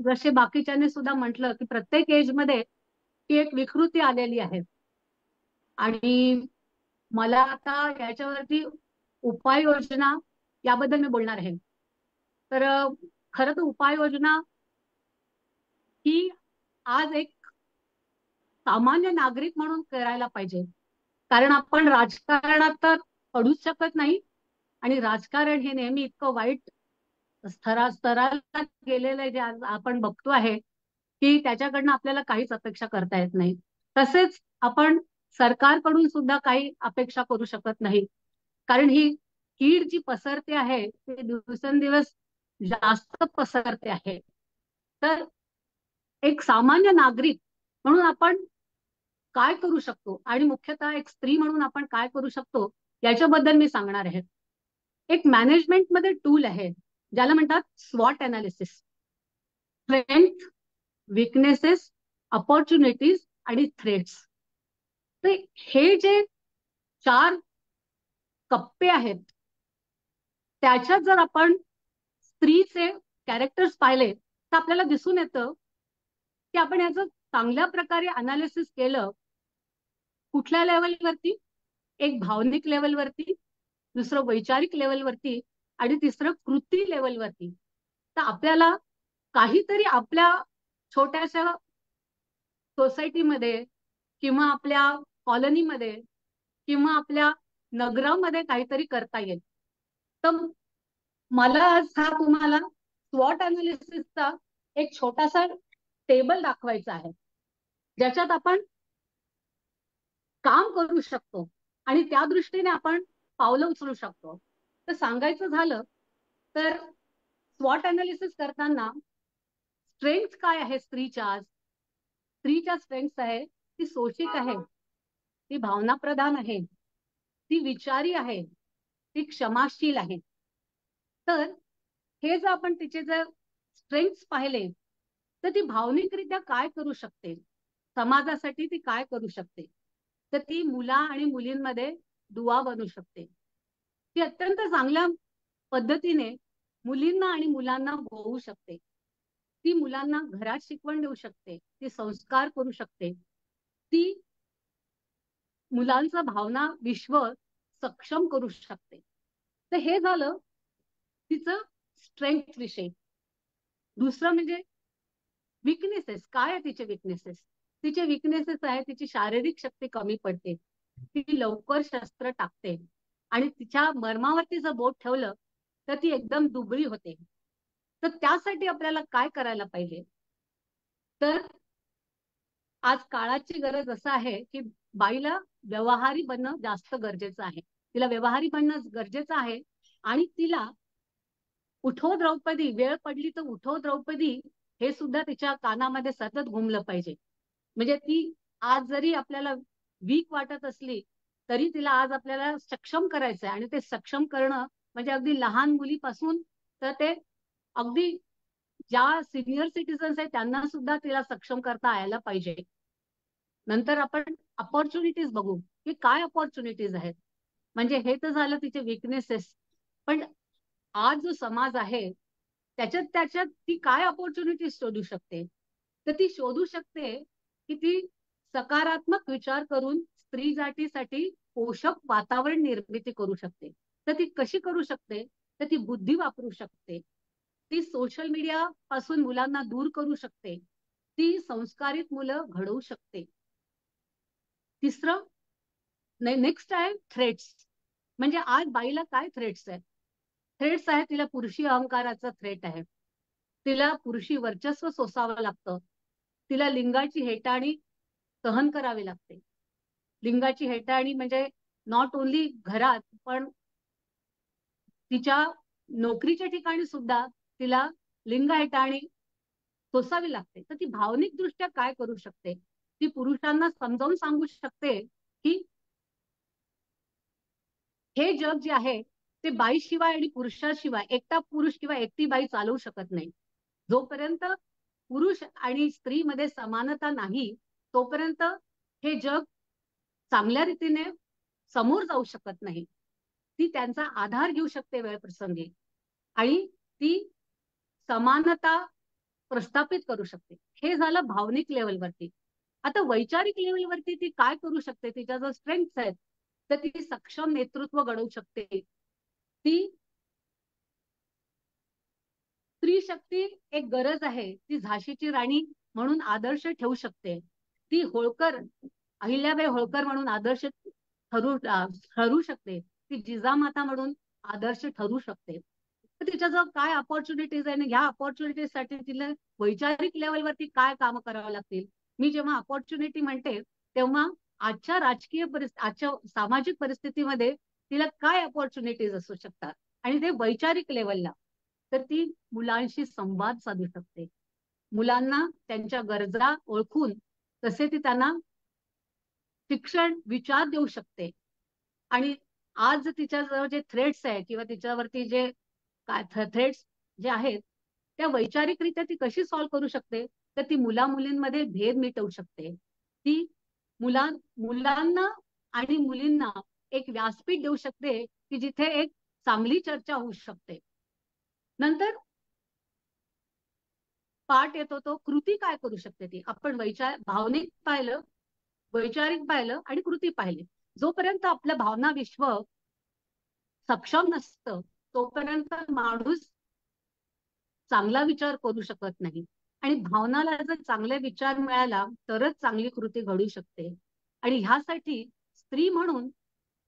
जसे बाकीच्यांनी सुद्धा म्हटलं की प्रत्येक एज मध्ये ती एक विकृती आलेली आहे. आणि मला आता याच्यावरती उपाययोजना याबद्दल मी बोलणार आहे. तर खरं तर उपाययोजना ही आज एक सामान्य नागरिक म्हणून करायला पाहिजे. कारण आपण राजकारणात तर पडूच शकत नाही आणि राजकारण हे नेहमी इतकं वाईट स्तराला गेलेलं आहे जे आज आपण बघतो आहे की त्याच्याकडनं आपल्याला काहीच अपेक्षा करता येत नाही. तसेच आपण सरकारकडून सुद्धा काही अपेक्षा करू शकत नाही, कारण ही कीड जी पसरते आहे ते दिवसेंदिवस जास्त पसरते आहे. तर एक सामान्य नागरिक म्हणून आपण काय करू शकतो आणि मुख्यतः एक स्त्री म्हणून आपण काय करू शकतो याच्याबद्दल मी सांगणार आहे. एक मॅनेजमेंटमध्ये टूल आहे ज्याला म्हणतात स्वॉट अनालिसिस. स्ट्रेंथ, विकनेसेस, अपॉर्च्युनिटीज आणि थ्रेट्स. तर हे जे 4 कप्पे आहेत त्याच्यात जर आपण स्त्रीचे कॅरेक्टर्स पाहिले तर आपल्याला दिसून येतं की आपण याचं चांगल्या प्रकारे अनालिसिस केलं. कुठल्या लेवलवरती? एक भावनिक लेवलवरती, दुसरं वैचारिक लेवलवरती आणि तिसरं कृती लेवलवरती. तर आपल्याला काहीतरी आपल्या छोट्याशा सोसायटीमध्ये किंवा आपल्या कॉलनीमध्ये किंवा आपल्या नगरामध्ये काहीतरी करता येईल. तर मला आज हा तुम्हाला स्वॉट अनालिसिसचा एक छोटासा टेबल दाखवायचा आहे ज्याच्यात आपण काम करू शकतो आणि त्या दृष्टीने आपण पावलं उचलू शकतो. तर सांगायचं झालं तर स्वॉट अनालिसिस करताना स्ट्रेंथ काय आहे स्त्रीच्या स्ट्रेंथ आहे, ती सोशिक आहे, ती भावनाप्रधान आहे, ती विचारी आहे, ती क्षमाशील आहे. तर हे जर आपण तिचे जर स्ट्रेंथ पाहिले तर ती भावनिकरित्या काय करू शकते, समाजासाठी ती काय करू शकते, तर ती मुला आणि मुलींमध्ये दुवा बनू शकते. ती अत्यंत चांगल्या पद्धतीने मुलींना आणि मुलांना होऊ शकते. ती मुलांना घरात शिकवण देऊ शकते, ती संस्कार करू शकते, ती मुलांचं भावना विश्व सक्षम करू शकते. तर हे झालं तिचं स्ट्रेंथ विषयी. दुसरं म्हणजे विकनेसेस. काय आहे तिचे विकनेसेस? तिचे विकनेसेस आहे तिची शारीरिक शक्ती कमी पडते, ती लवकर शस्त्र टाकते आणि तिच्या मर्मावरती जर बोट ठेवलं तर ती एकदम दुबळी होते. तर त्यासाठी आपल्याला काय करायला पाहिजे, तर आज काळाची गरज असं आहे की बाईला व्यवहारी बनणं जास्त गरजेचं आहे. तिला व्यवहारी बनणं गरजेचं आहे आणि तिला उठो द्रौपदी, वेळ पडली तर उठो द्रौपदी, हे सुद्धा तिच्या कानामध्ये सतत घुमलं पाहिजे. म्हणजे ती आज जरी आपल्याला वीक वाटत असली तरी तिला आज आपल्याला सक्षम करायचंय. आणि ते सक्षम करणं म्हणजे अगदी लहान मुलीपासून तर ते अगदी ज्या सिनियर सिटीजन्स आहेत त्यांना सुद्धा तिला सक्षम करता यायला पाहिजे. नंतर आपण अपॉर्च्युनिटीज बघू की काय अपॉर्च्युनिटीज आहेत. म्हणजे हे तर झालं तिचे विकनेसेस. पण आज जो समाज आहे त्याच्यात ती काय अपॉर्च्युनिटीज शोधू शकते, तर ती शोधू शकते की ती सकारात्मक विचार करून स्त्री जातीसाठी पोषक वातावरण निर्मिती करू शकते. तर ती कशी करू शकते, तर ती बुद्धी वापरू शकते, ती सोशल मीडिया पासून मुलांना दूर करू शकते, ती संस्कारित मुलं घडवू शकते. तिसरं नेक्स्ट आहे थ्रेट्स. म्हणजे आज बाईला काय थ्रेट्स आहे? थ्रेट्स आहे तिला पुरुषी अहंकाराचा थ्रेट आहे, तिला पुरुषी वर्चस्व सोसावं लागतं, तिला लिंगाची हेटाळणी सहन करावी लागते. लिंगाची हेटाळणी म्हणजे नॉट ओन्ली घरात पण तिच्या नोकरीच्या ठिकाणी सुद्धा तिला लिंग हेटाळणी सोसावी लागते. तर ती भावनिक दृष्ट्या काय करू शकते, ती पुरुषांना समजावून सांगू शकते की हे जग जे आहे ते बाईशिवाय आणि पुरुषाशिवाय, एकटा पुरुष किंवा एकटी बाई चालवू शकत नाही. जोपर्यंत पुरुष आणि स्त्रीमध्ये समानता नाही तोपर्यंत हे जग चांगल्या रीतीने समोर जाऊ शकत नाही. ती त्यांचा आधार घेऊ शकते वेळप्रसंगी आणि ती समानता प्रस्थापित करू शकते. हे झालं भावनिक लेवलवरती. आता वैचारिक लेवलवरती ती काय करू शकते, तिच्या जर स्ट्रेंथ्स आहेत तर ती सक्षम नेतृत्व घडवू शकते. ती स्त्री शक्ती एक गरज आहे, ती झाशीची राणी म्हणून आदर्श ठेवू शकते. ती होळकर, अहिल्याबाई होळकर म्हणून आदर्श ठरू शकते. ती जिजामाता म्हणून आदर्श ठरू शकते. तर तिच्याजवळ काय अपॉर्च्युनिटीज आहे आणि ह्या अपॉर्च्युनिटीजसाठी तिला वैचारिक लेवलवरती काय काम करावं लागतील. मी जेव्हा अपॉर्च्युनिटी म्हणते तेव्हा आजच्या राजकीय आजच्या सामाजिक परिस्थितीमध्ये तिला काय अपॉर्च्युनिटीज असू शकतात आणि ते वैचारिक लेवलला, तर ती मुलांशी संवाद साधू शकते, मुलांना त्यांच्या गरजा ओळखून तसे ती त्यांना शिक्षण विचार देऊ शकते. आणि आज तिच्याजवळ जे थ्रेड्स आहे किंवा तिच्यावरती जे काय थ्रेड्स जे आहेत त्या वैचारिकरित्या ती कशी सॉल्व्ह करू शकते, तर ती मुला मुलींमध्ये भेद मिटवू शकते. ती मुलांना आणि मुलींना एक व्यासपीठ देऊ शकते की जिथे एक चांगली चर्चा होऊ शकते. नंतर पाठ येतो तो कृती काय करू शकते. ती आपण भावनिक पाहिलं, वैचारिक पाहिलं आणि कृती पाहिली. जोपर्यंत आपलं भावना विश्व सक्षम नसतं तोपर्यंत माणूस चांगला विचार करू शकत नाही. आणि भावनाला जर चांगले विचार मिळाला तरच चांगली कृती घडू शकते. आणि ह्यासाठी स्त्री म्हणून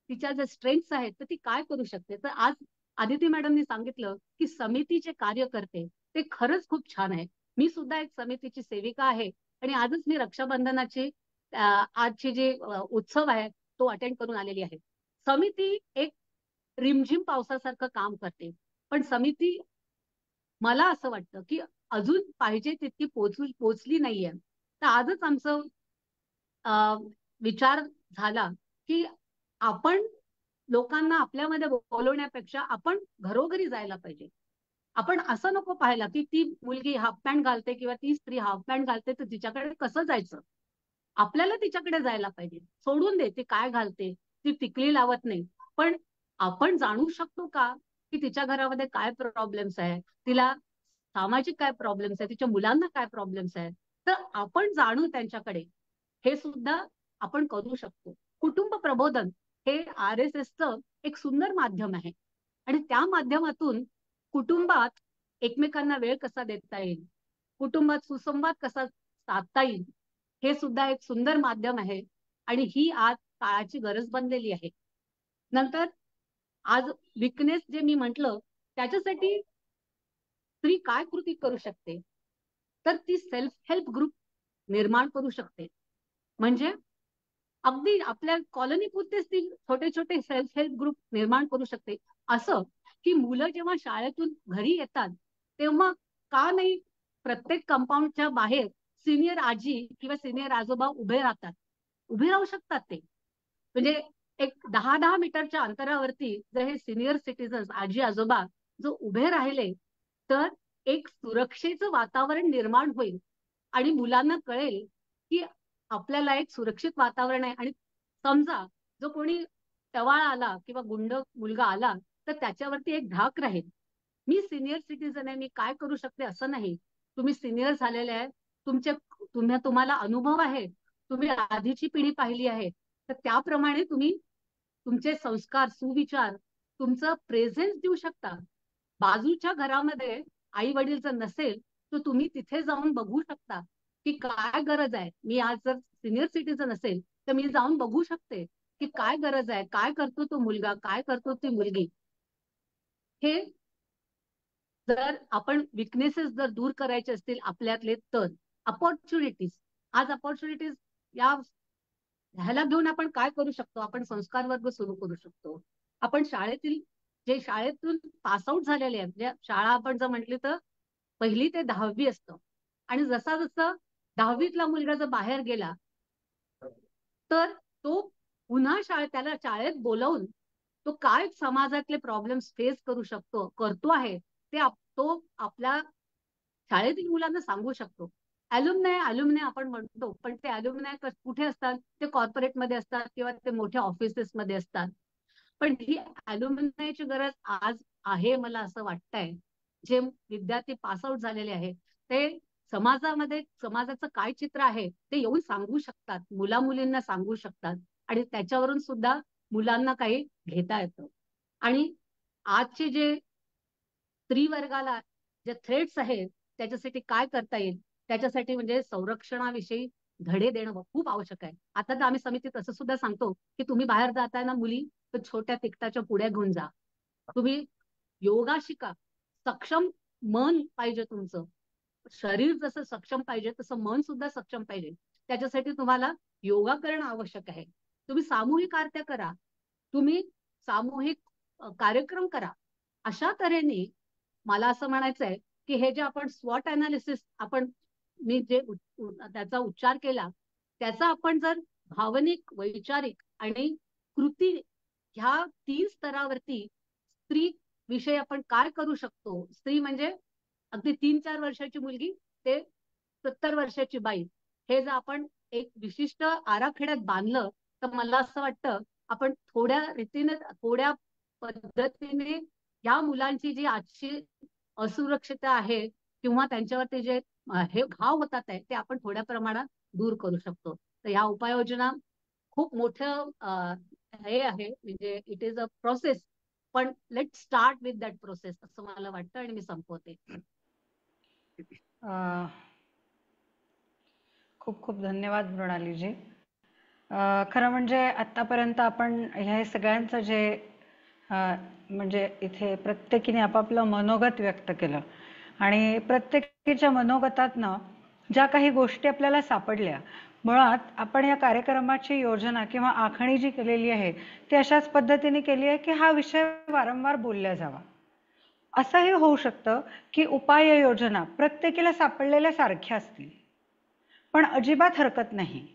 तिच्या जे स्ट्रेंथ्स आहेत तर ती काय करू शकते. तर आज आदिती मॅडमनी सांगितलं की समितीचे कार्य करते, ते खरंच खूप छान आहे. मी सुद्धा एक समितीची सेविका आहे आणि आजच मी रक्षाबंधनाची आजची जी उत्सव आहे तो अटेंड करून आलेली आहे. समिती एक रिमझिम पावसासारखं काम करते, पण समिती मला असं वाटतं की अजून पाहिजे तितकी पोचली नाहीये. तर आजच आमचं विचार झाला की आपण लोकांना आपल्यामध्ये बोलवण्यापेक्षा आपण घरोघरी जायला पाहिजे. आपण असं नको पाहायला की ती मुलगी हाफ पॅन्ट घालते किंवा ती स्त्री हाफ पॅन्ट घालते तर तिच्याकडे कसं जायचं. आपल्याला तिच्याकडे जायला पाहिजे. सोडून दे ती काय घालते, ती टिकली लावत नाही, पण आपण जाणू शकतो का की तिच्या घरामध्ये काय प्रॉब्लेम्स आहे, तिला सामाजिक काय प्रॉब्लेम्स आहे, तिच्या मुलांना काय प्रॉब्लेम्स आहे. तर आपण जाणू त्यांच्याकडे, हे सुद्धा आपण करू शकतो. कुटुंब प्रबोधन हे RSSचं एक सुंदर माध्यम आहे आणि त्या माध्यमातून कुटुंबात एकमेकांना वेळ कसा देता येईल, कुटुंबात सुसंवाद कसा साधता येईल, हे सुद्धा एक सुंदर माध्यम आहे आणि ही आज काळाची गरज बनलेली आहे. नंतर आज विकनेस जे मी म्हटलं त्याच्यासाठी स्त्री काय कृती करू शकते, तर ती सेल्फ हेल्प ग्रुप निर्माण करू शकते. म्हणजे अगदी आपल्या कॉलनी पुरतेच ती छोटे छोटे सेल्फ हेल्प ग्रुप निर्माण करू शकते. असं की मुलं जेव्हा शाळेतून घरी येतात तेव्हा का नाही प्रत्येक कंपाऊंडच्या बाहेर सिनियर आजी किंवा सिनियर आजोबा उभे राहतात, उभे राहू शकतात. ते म्हणजे एक 10-10 मीटरच्या अंतरावरती जर हे सिनियर सिटीजन्स आजी आजोबा जो उभे राहिले तर एक सुरक्षेचं वातावरण निर्माण होईल आणि मुलांना कळेल की आपल्याला एक सुरक्षित वातावरण आहे. आणि समजा जो कोणी टवाळ आला किंवा गुंड मुलगा आला तर त्याच्यावरती एक धाक राहील. मी सिनियर सिटीजन आहे, मी काय करू शकते असं नाही. तुम्ही सिनियर झालेले आहे, तुम्हाला अनुभव आहे, तुम्ही आधीची पिढी पाहिली आहे, तर त्याप्रमाणे तुम्ही तुमचे संस्कार सुविचार तुमचं प्रेझेन्स देऊ शकता. बाजूच्या घरामध्ये आई वडील जर नसेल तर तुम्ही तिथे जाऊन बघू शकता की काय गरज आहे. मी आज जर सिनियर सिटीजन असेल तर मी जाऊन बघू शकते की काय गरज आहे, काय करतो तो मुलगा, काय करतो ती मुलगी. हे जर आपण विकनेसेस जर दूर करायचे असतील आपल्यातले तर अपॉर्च्युनिटीज, आज अपॉर्च्युनिटीज ह्याला घेऊन आपण काय करू शकतो. आपण संस्कार वर्ग सुरू करू शकतो. आपण जे शाळेतून पासआउट झालेले आहेत, म्हणजे शाळा आपण जर म्हटली तर 1ली ते 10वी असतं आणि जसा जसा 10वीतला मुलगा जर बाहेर गेला तर तो पुन्हा त्याला शाळेत बोलवून तो काय समाजातले प्रॉब्लेम्स फेस करतो आहे ते तो आपल्या शाळेतील मुलांना सांगू शकतो. अल्युमनाय आपण म्हणतो, पण ते अल्युमनाय कुठे असतात, ते कॉर्पोरेटमध्ये असतात किंवा ते मोठ्या ऑफिसेसमध्ये असतात. पण ही अल्युमनायची गरज आज आहे मला असं वाटतंय. जे विद्यार्थी पासआउट झालेले आहेत ते समाजाचं काय चित्र आहे ते येऊन सांगू शकतात, मुला मुलींना सांगू शकतात आणि त्याच्यावरून सुद्धा मुलांना काही घेता येतं. आणि आजचे जे स्त्री वर्गाला जे थ्रेट्स आहेत त्याच्यासाठी काय करता येईल, त्याच्यासाठी म्हणजे संरक्षणाविषयी धडे देणं खूप आवश्यक आहे. आता तर आम्ही समितीत असं सुद्धा सांगतो की तुम्ही बाहेर जाताय ना मुली, तर छोट्या तिकटाच्या पुड्या घेऊन जा. तुम्ही योगा शिका. सक्षम मन पाहिजे तुमचं. शरीर जसं सक्षम पाहिजे तसं मन सुद्धा सक्षम पाहिजे. त्याच्यासाठी तुम्हाला योगा करणं आवश्यक आहे. तुम्ही सामूहिक आरत्या करा, तुम्ही सामूहिक कार्यक्रम करा. अशा तऱ्हेने मला असं म्हणायचंय की हे जे आपण स्वॉट अनालिसिस मी जे त्याचा उच्चार केला त्याचा आपण जर भावनिक, वैचारिक आणि कृती ह्या 3 स्तरावरती स्त्री विषयी आपण काय करू शकतो. स्त्री म्हणजे अगदी 3-4 वर्षाची मुलगी ते 70 वर्षाची बाई, हे जर आपण एक विशिष्ट आराखड्यात बांधलं तर मला असं वाटतं आपण थोड्या पद्धतीने या मुलांची जी आजची असुरक्षितता आहे किंवा त्यांच्यावरती जे हे घाव होतात आहे ते आपण थोड्या प्रमाणात दूर करू शकतो. तर ह्या उपाययोजना खूप मोठं हे आहे, म्हणजे इट इज अ प्रोसेस, पण let start with that process असं मला वाटतं आणि मी संपवते. खूप खूप धन्यवाद मृणालीजी. खरं म्हणजे आतापर्यंत आपण ह्या सगळ्यांचं जे म्हणजे इथे प्रत्येकीने आपापलं मनोगत व्यक्त केलं आणि प्रत्येकीच्या मनोगतातनं ज्या काही गोष्टी आपल्याला सापडल्या, मुळात आपण या कार्यक्रमाची योजना किंवा आखणी जी केलेली आहे ती अशाच पद्धतीने केली आहे की हा विषय वारंवार बोलला जावा. असंही होऊ शकतं की उपाययोजना प्रत्येकीला सापडलेल्या सारख्या असतील, पण अजिबात हरकत नाही.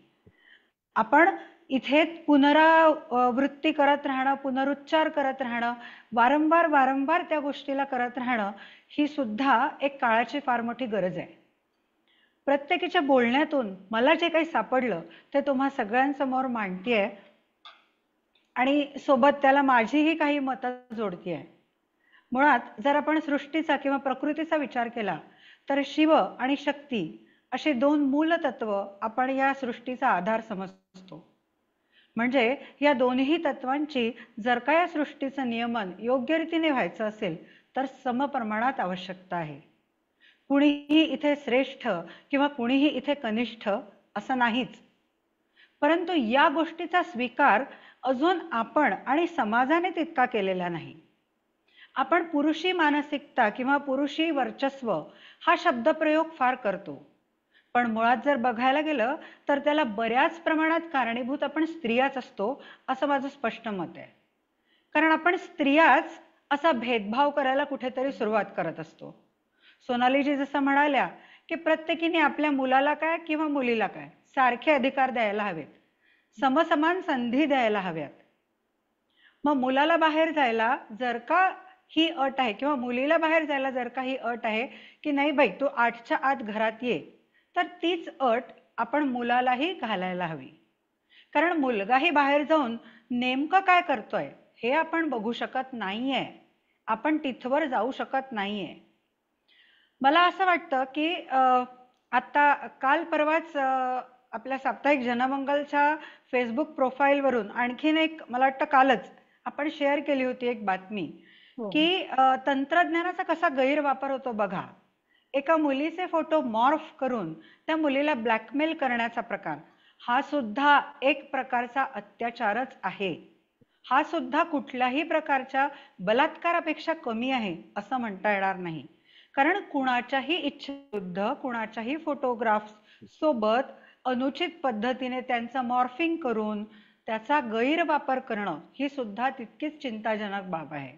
आपण इथे पुनरावृत्ती करत राहणं, पुनरुच्चार करत राहणं, वारंवार वारंवार त्या गोष्टीला करत राहणं, ही सुद्धा एक काळाची फार मोठी गरज आहे. प्रत्येकीच्या बोलण्यातून मला जे काही सापडलं ते तुम्हा सगळ्यांसमोर मांडतीये आणि सोबत त्याला माझीही काही मतं जोडतीये. मुळात जर आपण सृष्टीचा किंवा प्रकृतीचा विचार केला तर शिव आणि शक्ती अशी दोन मूलतत्व आपण या सृष्टीचा आधार समजतो. म्हणजे या दोन्ही तत्वांची जर का या सृष्टीचं नियमन योग्य रीतीने व्हायचं असेल तर समप्रमाणात आवश्यकता आहे. कुणीही इथे श्रेष्ठ किंवा कुणीही इथे कनिष्ठ असं नाहीच. परंतु या गोष्टीचा स्वीकार अजून आपण आणि समाजाने तितका केलेला नाही. आपण पुरुषी मानसिकता किंवा पुरुषी वर्चस्व हा शब्दप्रयोग फार करतो, पण मुळात जर बघायला गेलं तर त्याला बऱ्याच प्रमाणात कारणीभूत आपण स्त्रियाच असतो असं माझं स्पष्ट मत आहे. कारण आपण स्त्रियाच असा भेदभाव करायला कुठेतरी सुरुवात करत असतो. सोनालीजी जसं म्हणाल्या की प्रत्येकीने आपल्या मुलाला काय किंवा मुलीला काय सारखे अधिकार द्यायला हवेत, समसमान संधी द्यायला हव्यात. मग मुलाला बाहेर जायला जर का ही अट आहे किंवा मुलीला बाहेर जायला जर का ही अट आहे की नाही बाई तू 8च्या आत घरात ये, तर तीच अट आपण मुलालाही घालायला हवी. कारण मुलगाही बाहेर जाऊन नेमकं काय करतोय हे आपण बघू शकत नाहीये, आपण तिथवर जाऊ शकत नाहीये. मला असं वाटतं की आता काल परवाच आपल्या साप्ताहिक जनमंगलच्या फेसबुक प्रोफाईलवरून आणखीन एक मला वाटतं कालच आपण शेअर केली होती एक बातमी की तंत्रज्ञानाचा कसा गैरवापर होतो बघा. एका मुलीचे फोटो मॉर्फ करून त्या मुलीला ब्लॅकमेल करण्याचा प्रकार हा सुद्धा एक प्रकारचा अत्याचारच आहे. हा सुद्धा कुठल्याही प्रकारच्या बलात्कारापेक्षा कमी आहे असं म्हणता येणार नाही. कारण कुणाच्याही इच्छेविरुद्ध कुणाच्याही फोटोग्राफ्स सोबत अनुचित पद्धतीने त्यांचं मॉर्फिंग करून त्याचा गैरवापर करणं ही सुद्धा तितकीच चिंताजनक बाब आहे.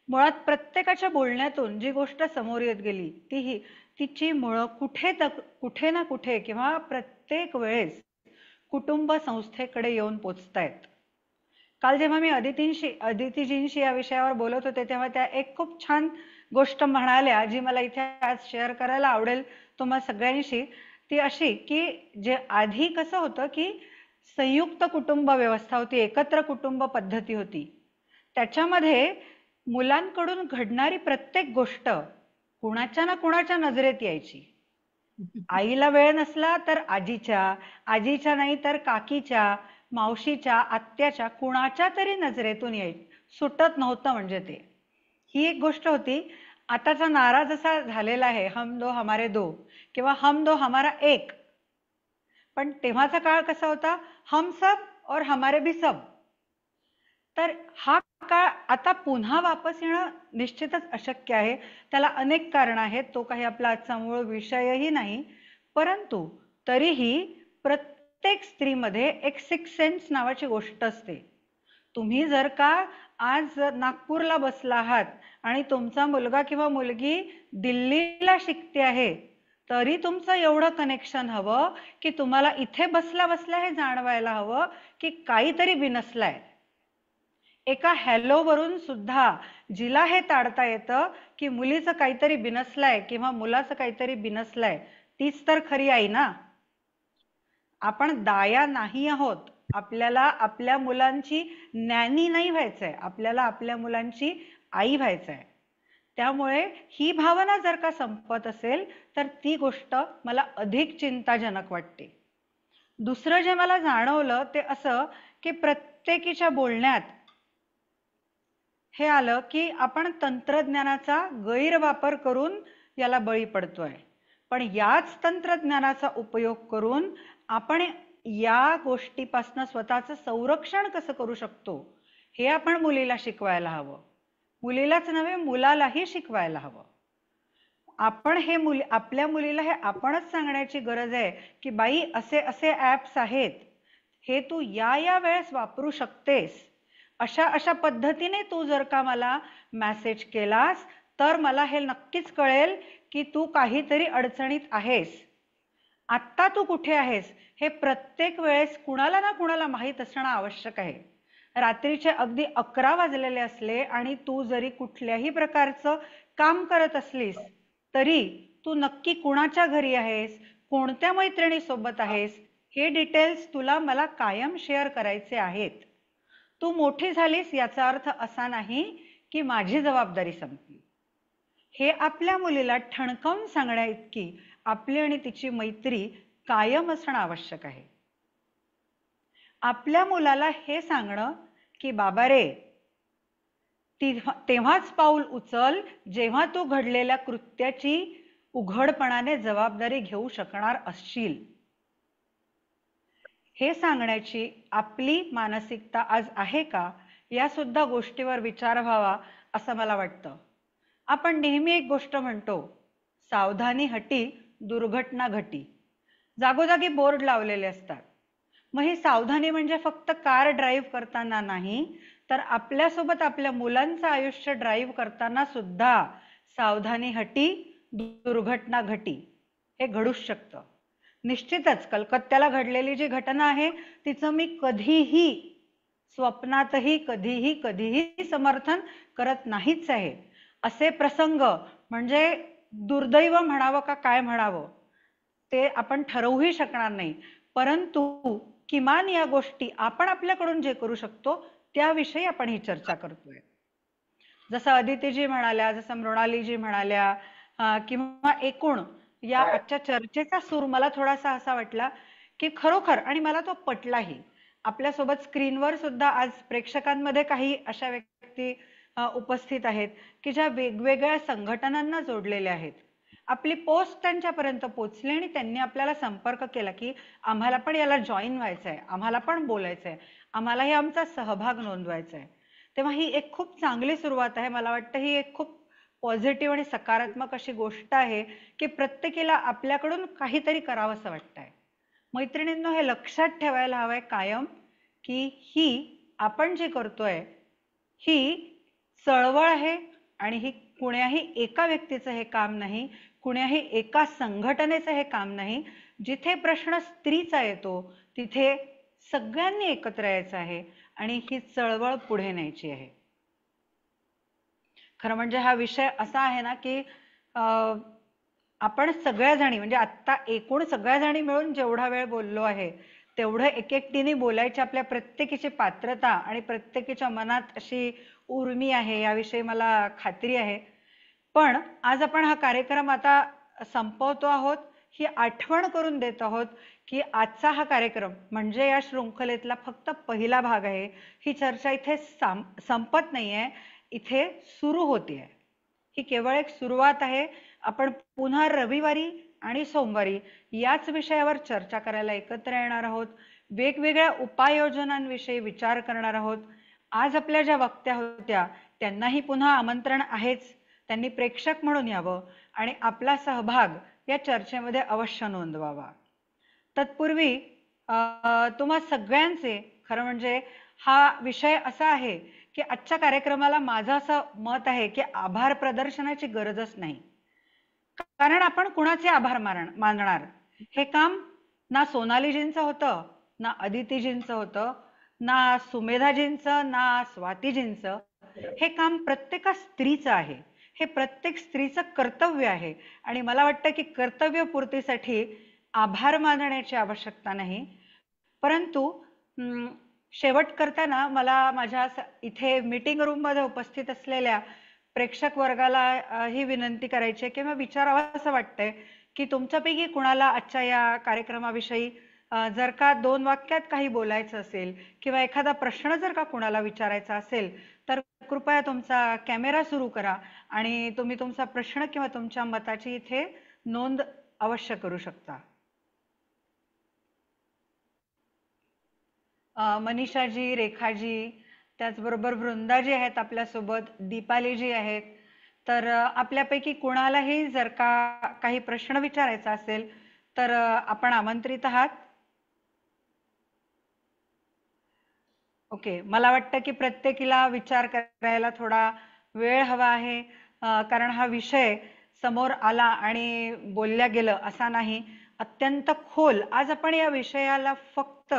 मुळात प्रत्येकाच्या बोलण्यातून जी गोष्ट समोर येत गेली तिची मुळं कुठे ना कुठे किंवा प्रत्येक वेळेस कुटुंब संस्थेकडे येऊन पोचतायत. काल जेव्हा मी अदितीजींशी या विषयावर बोलत होते तेव्हा त्या एक खूप छान गोष्ट म्हणाल्या जी मला इथे आज शेअर करायला आवडेल तुम्हा सगळ्यांशी. ती अशी की जे आधी कसं होतं की संयुक्त कुटुंब व्यवस्था होती, एकत्र कुटुंब पद्धती होती, त्याच्यामध्ये मुलांकडून घडणारी प्रत्येक गोष्ट कुणाच्या ना कुणाच्या नजरेत यायची. आईला वेळ नसला तर आजीच्या नाही तर काकीच्या, मावशीच्या, आत्याच्या कुणाच्या तरी नजरेतून यायची, सुटत नव्हतं म्हणजे ते. ही एक गोष्ट होती. आताचा नारा जसा झालेला आहे हम दो हमारे दो किंवा हम दो हमारा एक, पण तेव्हाचा काळ कसा होता हम सब और हमारे भी सब. तर हा काळ आता पुन्हा वापस येणं निश्चितच अशक्य आहे. त्याला अनेक कारण आहेत, तो काही आपला आजचा मूळ विषयही नाही. परंतु तरीही प्रत्येक स्त्रीमध्ये एक सिक्स सेन्स नावाची गोष्ट असते. तुम्ही जर का आज नागपूरला बसला आहात आणि तुमचा मुलगा किंवा मुलगी दिल्लीला शिकते आहे, तरी तुमचं एवढं कनेक्शन हवं की तुम्हाला इथे बसल्या बसल्या हे जाणवायला हवं की काहीतरी बिनसलंय. एका हॅलो वरून सुद्धा जिला हे ताडता येतं की मुलीचं काहीतरी बिनसलंय किंवा मुलाचं काहीतरी बिनसलंय, तीच तर खरी आई ना. आपण दाया नाही आहोत. आपल्याला आपल्या मुलांची नॅनी नाही व्हायचंय, आपल्याला आपल्या मुलांची आई व्हायचंय. त्यामुळे ही भावना जर का संपत असेल तर ती गोष्ट मला अधिक चिंताजनक वाटते. दुसरं जे मला जाणवलं ते असं की प्रत्येकीच्या बोलण्यात हे आलं की आपण तंत्रज्ञानाचा गैरवापर करून याला बळी पडतोय, पण याच तंत्रज्ञानाचा उपयोग करून आपण या गोष्टीपासून स्वतःचं संरक्षण कसं करू शकतो हे आपण मुलीला शिकवायला हवं. मुलीलाच नव्हे मुलालाही शिकवायला हवं. आपण हे आपल्या मुलीला हे आपणच सांगण्याची गरज आहे की बाई असे असे ऍप्स आहेत, हे तू या वेळेस वापरू शकतेस, अशा पद्धतीने तू जर का मला मेसेज केलास तर मला हे नक्कीच कळेल की तू काहीतरी अडचणीत आहेस. आत्ता तू कुठे आहेस हे प्रत्येक वेळेस कुणाला ना कुणाला माहीत असणं आवश्यक आहे. रात्रीचे अगदी 11 वाजलेले असले आणि तू जरी कुठल्याही प्रकारचं काम करत असलीस तरी तू नक्की कुणाच्या घरी आहेस, कोणत्या मैत्रिणीसोबत आहेस, हे डिटेल्स तुला मला कायम शेअर करायचे आहेत. तू मोठी झालीस याचा अर्थ असा नाही की माझी जबाबदारी संपली. हे आपल्या मुलीला ठणकावून सांगण्या इतकी आपली आणि तिची मैत्री कायम असणं आवश्यक आहे. आपल्या मुलाला हे सांगणं की बाबा रे, तेव्हाच पाऊल उचल जेव्हा तू घडलेल्या कृत्याची उघडपणाने जबाबदारी घेऊ शकणार असशील. हे सांगण्याची आपली मानसिकता आज आहे का या सुद्धा गोष्टीवर विचार व्हावा असं मला वाटतं. आपण नेहमी एक गोष्ट म्हणतो, सावधानी हटी दुर्घटना घटी. जागोजागी बोर्ड लावलेले असतात. मग ही सावधानी म्हणजे फक्त कार ड्राईव्ह करताना नाही, तर आपल्यासोबत आपल्या मुलांचं आयुष्य ड्राईव्ह करताना सुद्धा सावधानी हटी दुर्घटना घटी हे घडूच शकतं. निश्चितच कलकत्त्याला घडलेली जी घटना आहे तिचं मी कधीही स्वप्नातही कधीही समर्थन करत नाहीच आहे. असे प्रसंग म्हणजे दुर्दैव म्हणावं का काय म्हणावं ते आपण ठरवूही शकणार नाही. परंतु किमान या गोष्टी आपण आपल्याकडून जे करू शकतो त्याविषयी आपण ही चर्चा करतोय. जसं अदितीजी म्हणाल्या, जसं मृणालीजी म्हणाल्या, किंवा एकूण या आजच्या चर्चेचा सूर मला थोडासा असा वाटला की खरोखर, आणि मला तो पटलाही, आपल्यासोबत स्क्रीनवर सुद्धा आज प्रेक्षकांमध्ये काही अशा व्यक्ती उपस्थित आहेत की ज्या वेगवेगळ्या संघटनांना जोडलेल्या आहेत. आपली पोस्ट त्यांच्यापर्यंत पोहोचली आणि त्यांनी आपल्याला संपर्क केला की आम्हाला पण याला जॉईन व्हायचं आहे, आम्हाला पण बोलायचं आहे, आम्हालाही आमचा सहभाग नोंदवायचा आहे. तेव्हा ही एक खूप चांगली सुरुवात आहे. मला वाटतं ही एक खूप पॉझिटिव्ह आणि सकारात्मक अशी गोष्ट आहे की प्रत्येकीला आपल्याकडून काहीतरी करावंसं वाटतंय. मैत्रिणींनो, हे लक्षात ठेवायला हवंय कायम की ही आपण जे करतोय ही चळवळ आहे आणि ही कुण्याही एका व्यक्तीचं हे काम नाही, कुण्याही एका संघटनेचं हे काम नाही. जिथे प्रश्न स्त्रीचा येतो तिथे सगळ्यांनी एकत्र यायचं आहे आणि ही चळवळ पुढे न्यायची आहे. खरं म्हणजे हा विषय असा आहे ना की आपण सगळ्या जणी म्हणजे आत्ता एकूण सगळ्या जणी मिळून जेवढा वेळ बोललो आहे तेवढं एकटीने बोलायची आपल्या प्रत्येकीची पात्रता आणि प्रत्येकीच्या मनात अशी उर्मी आहे याविषयी मला खात्री आहे. पण आज आपण हा कार्यक्रम आता संपवतो आहोत. ही आठवण करून देत आहोत की आजचा हा कार्यक्रम म्हणजे या शृंखलेतला फक्त पहिला भाग आहे. ही चर्चा इथे संपत नाहीये, इथे सुरू होतीये. ही केवळ एक सुरुवात आहे. आपण पुन्हा रविवारी आणि सोमवारी याच विषयावर चर्चा करायला एकत्र येणार आहोत. वेगवेगळ्या उपाययोजनांविषयी विचार करणार आहोत. आज आपल्या ज्या वक्त्या होत्या त्यांनाही पुन्हा आमंत्रण आहेच. त्यांनी प्रेक्षक म्हणून यावं आणि आपला सहभाग या चर्चेमध्ये अवश्य नोंदवावा. तत्पूर्वी तुम्हा सगळ्यांचे, खरं म्हणजे हा विषय असा आहे की आजच्या कार्यक्रमाला माझं असं मत आहे की आभार प्रदर्शनाची गरजच नाही. कारण आपण कुणाचे आभार मानणार. हे काम ना सोनालीजींचं होतं, ना अदितीजींचं होतं, ना सुमेधाजींचं, ना स्वातीजींचं. हे काम प्रत्येका स्त्रीचं आहे. हे प्रत्येक स्त्रीचं कर्तव्य आहे आणि मला वाटतं की कर्तव्यपूर्तीसाठी आभार मानण्याची आवश्यकता नाही. परंतु शेवट करताना मला माझ्या इथे मीटिंग रूम मध्ये उपस्थित असलेल्या प्रेक्षक वर्गाला ही विनंती करायची आहे किंवा विचारावं असं वाटतंय की तुमच्यापैकी कुणाला आजच्या या कार्यक्रमाविषयी जर का 2 वाक्यात काही बोलायचं असेल किंवा एखादा प्रश्न जर का कुणाला विचारायचा असेल तर कृपया तुमचा कॅमेरा सुरू करा आणि तुम्ही तुमचा प्रश्न किंवा तुमच्या मताची इथे नोंद अवश्य करू शकता. मनीषाजी, रेखाजी, त्याचबरोबर वृंदाजी आहेत आपल्यासोबत, दीपालीजी आहेत. तर आपल्यापैकी कुणालाही जर का काही प्रश्न विचारायचा असेल तर आपण आमंत्रित आहात. ओके, मला वाटतं की प्रत्येकीला विचार करायला थोडा वेळ हवा आहे, कारण हा विषय समोर आला आणि बोलल्या गेलं असा नाही, अत्यंत खोल. आज आपण या विषयाला फक्त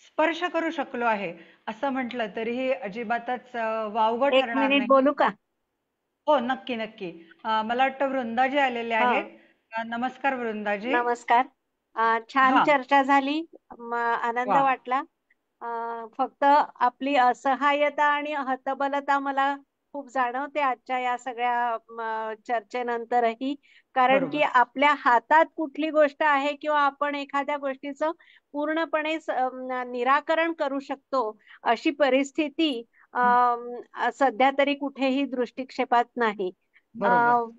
स्पर्श करू शकलो आहे असं म्हटलं तरीही अजिबातच वावगं एक ठरणार मिनिट नाही. बोलू का? हो, नक्की नक्की. मला वाटतं वृंदाजी आलेले हा, आहेत. नमस्कार वृंदाजी. नमस्कार. छान हा, चर्चा झाली. आनंद वा. वाटला. फक्त आपली असहाय्यता आणि हतबलता मला खूप जाणवते आजच्या या सगळ्या चर्चेनंतरही. कारण की बरोबर. आपल्या हातात कुठली गोष्ट आहे किंवा आपण एखाद्या गोष्टीचं पूर्णपणे निराकरण करू शकतो अशी परिस्थिती सध्या तरी कुठेही दृष्टिक्षेपात नाही. बरोबर.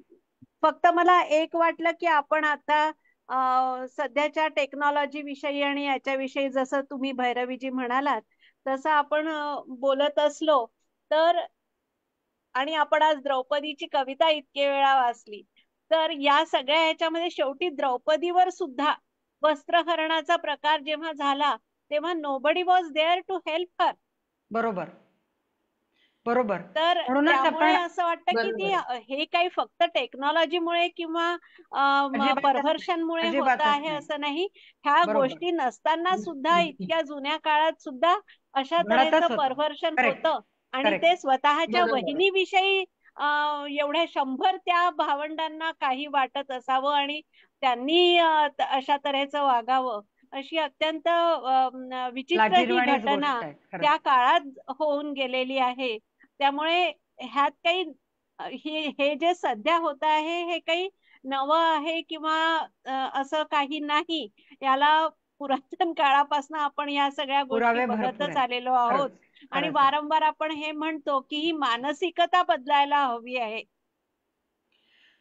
फक्त मला एक वाटलं की आपण आता सध्याच्या टेक्नॉलॉजी विषयी आणि याच्याविषयी जसं तुम्ही भैरवीजी म्हणालात तसं आपण बोलत असलो तर, आणि आपण आज द्रौपदीची कविता इतके वेळा वाचली, तर या सगळ्या ह्याच्यामध्ये शेवटी द्रौपदीवर सुद्धा वस्त्रहरणाचा प्रकार जेव्हा झाला तेव्हा nobody was there to help her. बरोबर. बरोबर. तर म्हणूनच त्यामुळे आपण असं वाटतं की ती बरोबर. हे काही फक्त टेक्नॉलॉजीमुळे किंवा अजिबातच नाही. परव्हर्शनमुळे होत अजिबातच आहे नाही. असं नाही. ह्या बरोबर. गोष्टी नसताना सुद्धा इतक्या जुन्या काळात सुद्धा अशा तऱ्हेचं घडतच होतं. परव्हर्शन करेक्ट. होतं आणि करेक्ट. ते स्वतःच्या बरोबर. बहिणीविषयी एवढ्या 100 त्या भावंडांना काही वाटत असावं आणि त्यांनी अशा तऱ्हेचं वागावं, अशी अत्यंत विचित्र ही लाजिरवाणीच घटना गोष्ट आहे खरंच. त्या काळात होऊन गेलेली आहे. त्यामुळे ह्यात काही हे जे सध्या होत आहे हे काही नवं आहे किंवा असं काही नाही. याला पुरातन काळापासून आपण या सगळ्या गोष्टी पुरावे भरपूर बघतच आहेत. आलेलो आहोत खरंच. आणि खरंच आहे. वारंवार आपण हे म्हणतो की ही मानसिकता बदलायला हवी आहे.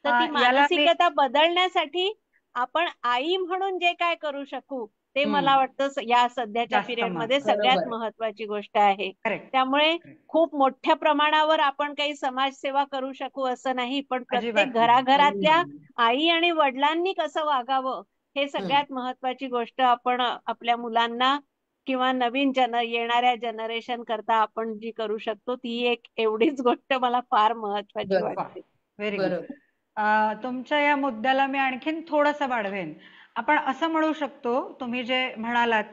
तर ती याला मी मानसिकता बदलण्यासाठी आपण आई म्हणून जे काय करू शकू ते मला वाटतं या सध्याच्या जास्त पिरियड मध्ये सगळ्यात बरोबर. महत्वाची गोष्ट आहे. करेक्ट. त्यामुळे खूप मोठ्या प्रमाणावर आपण काही समाजसेवा करू शकू असं नाही, पण प्रत्येक अजिबात नाही. घराघरातल्या आई आणि वडिलांनी कसं वागावं हे हम्म. सगळ्यात महत्वाची गोष्ट आपण आपल्या मुलांना किंवा नवीन येणाऱ्या जनरेशन करता आपण जी करू शकतो ती एक एवढीच गोष्ट मला फार महत्वाची बरोबर. वाटते. Very good. बरोबर. तुमच्या या मुद्द्याला मी आणखीन थोडंसं वाढवेन. आपण असं म्हणू शकतो, तुम्ही जे म्हणालात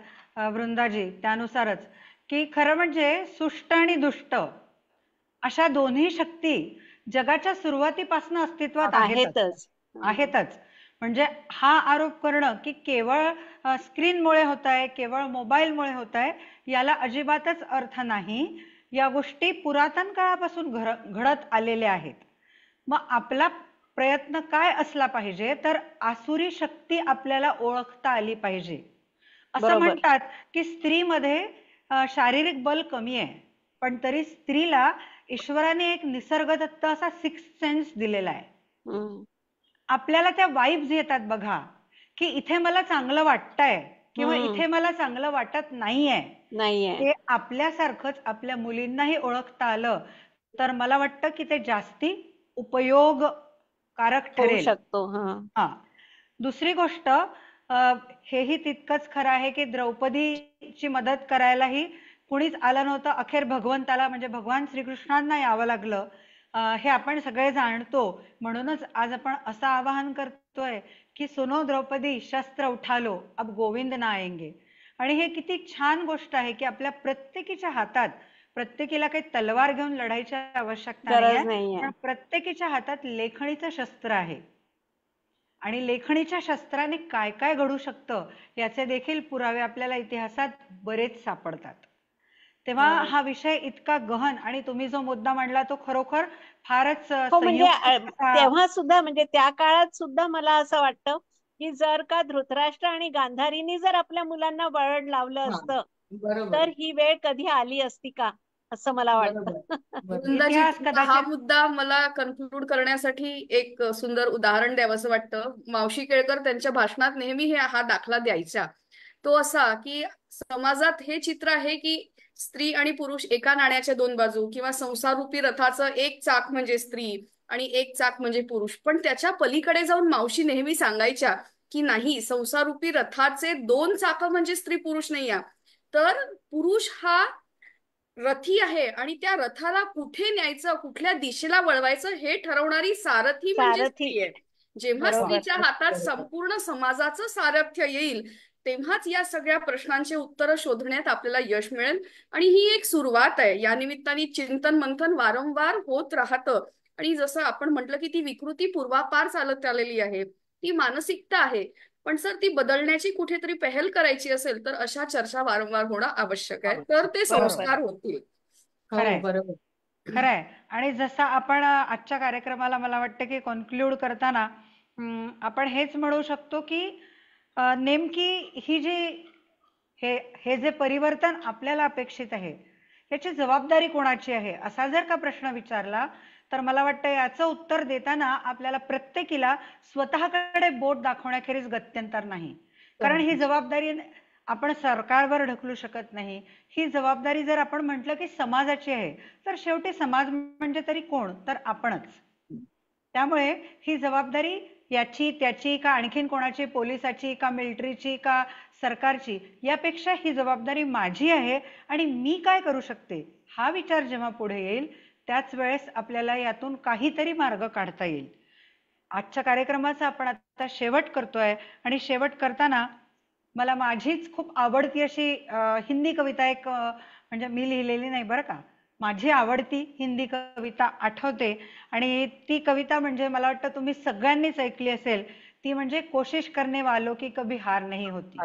वृंदाजी, त्यानुसारच की खरं म्हणजे सुष्ट आणि दुष्ट अशा दोन्ही शक्ती जगाच्या सुरुवातीपासून अस्तित्वात आहेतच. आहेतच. म्हणजे हा आरोप करणं की केवळ स्क्रीनमुळे होत आहे, केवळ मोबाईलमुळे होत आहे, याला अजिबातच अर्थ नाही. या गोष्टी पुरातन काळापासून घडत आलेल्या आहेत. मग आपला प्रयत्न काय असला पाहिजे तर आसुरी शक्ती आपल्याला ओळखता आली पाहिजे. असं बरोबर. म्हणतात की स्त्रीमध्ये शारीरिक बल कमी आहे, पण तरी स्त्रीला ईश्वराने एक निसर्गदत्त असा सिक्स सेन्स दिलेला आहे. हम्म. आपल्याला त्या वाइब्स येतात बघा, की इथे मला चांगलं वाटतंय किंवा इथे मला चांगलं वाटत नाहीये. नाहीये. ते आपल्यासारखंच आपल्या मुलींनाही ओळखता आलं तर मला वाटतं की ते जास्ती उपयोगकारक होऊ ठरेल. शकतो. हा. दुसरी गोष्ट, हेही तितकंच खरं आहे की द्रौपदीची मदत करायलाही कुणीच आलं नव्हतं. अखेर भगवंताला म्हणजे भगवान श्रीकृष्णांना यावं लागलं. हे आपण सगळे जाणतो. म्हणूनच आज आपण असं आवाहन करतोय की सुनो द्रौपदी शस्त्र उठा लो, अब गोविंद ना आएंगे. आणि हे किती छान गोष्ट आहे की आपल्या प्रत्येकीच्या हातात, प्रत्येकीला काही तलवार घेऊन लढायची आवश्यकता गरज नाहीये, नाहीये. पण प्रत्येकीच्या हातात लेखणीचं शस्त्र आहे. आणि लेखणीच्या शस्त्राने काय काय घडू शकतं याचे देखील पुरावे आपल्याला इतिहासात बरेच सापडतात. तेव्हा हा विषय इतका गहन आणि तुम्ही जो मुद्दा मांडला तो खरोखर फारच हो, म्हणजे संयुक्त तेव्हा सुद्धा म्हणजे त्या काळात सुद्धा मला असं वाटतं की जर का धृतराष्ट्र आणि गांधारीनी जर आपल्या मुलांना बळड लावलं हा. असतं बरोबर. तर ही वेळ कधी आली असती का असं मला वाटतं. बरोबर. वृंदाजी, इतिहास तुमचा हा कदाचित मुद्दा मला कन्क्लूड करण्यासाठी एक सुंदर उदाहरण द्यावंसं वाटतं. मावशी केळकर त्यांच्या भाषणात नेहमी हा दाखला द्यायच्या. तो असा की समाजात हे चित्र आहे की स्त्री आणि पुरुष एका नाण्याच्या दोन बाजू, किंवा संसाररूपी रथाचं एक चाक म्हणजे स्त्री आणि एक चाक म्हणजे पुरुष. पण त्याच्या पलीकडे जाऊन मावशी नेहमी सांगायच्या की नाही, संसाररूपी रथाचे दोन चाक म्हणजे स्त्री पुरुष नाही आहे, तर पुरुष हा रथी आहे आणि त्या रथाला कुठे न्यायचं, कुठल्या दिशेला वळवायचं हे ठरवणारी सारथी म्हणजे सारथी. स्त्री आहे. जेव्हा बरोबर स्त्रीच्या हातात संपूर्ण समाजाचं सारथ्य येईल तेव्हाच या सगळ्या प्रश्नांची उत्तरं शोधण्यात आपल्याला यश मिळेल. आणि ही एक सुरुवात आहे. या निमित्ताने चिंतन मंथन वारंवार होत राहतं. आणि जसं आपण म्हटलं की ती विकृती पूर्वापार चालत आलेली आहे, ती मानसिकता आहे. पण सर ती बदलण्याची कुठेतरी पहल करायची असेल तर अशा चर्चा वारंवार होणं आवश्यक आहे, तर ते बरोबर. संस्कार होतील. हो खरंय. बरोबर. खरंय. आणि जसं आपण आजच्या कार्यक्रमाला मला वाटतं की कॉन्क्लूड करताना आपण हेच म्हणू शकतो की नेमकी ही जी हे जे परिवर्तन आपल्याला अपेक्षित आहे याची जबाबदारी कोणाची आहे असा जर का प्रश्न विचारला तर मला वाटतं याचं उत्तर देताना आपल्याला प्रत्येकीला स्वतःकडे बोट दाखवण्याखेरीज गत्यंतर नाही. कारण ही जबाबदारी आपण सरकारवर ढकलू शकत नाही. ही जबाबदारी जर आपण म्हटलं की समाजाची आहे तर शेवटी समाज म्हणजे तरी कोण, तर आपणच. त्यामुळे ही जबाबदारी याची त्याची का आणखीन कोणाची, पोलिसाची का मिलिटरीची का सरकारची, यापेक्षा ही जबाबदारी माझी आहे आणि मी काय करू शकते हा विचार जेव्हा पुढे येईल त्याच वेळेस आपल्याला यातून काहीतरी मार्ग काढता येईल. आजच्या कार्यक्रमाचा आपण आता शेवट करतोय आणि शेवट करताना मला माझीच खूप आवडती अशी हिंदी कविता एक म्हणजे मी लिहिलेली नाही बरं का, माझी आवडती हिंदी कविता आठवते आणि ती कविता म्हणजे मला वाटतं तुम्ही सगळ्यांनीच ऐकली असेल. ती म्हणजे कोशिश करने वालों की कभी हार नहीं होती.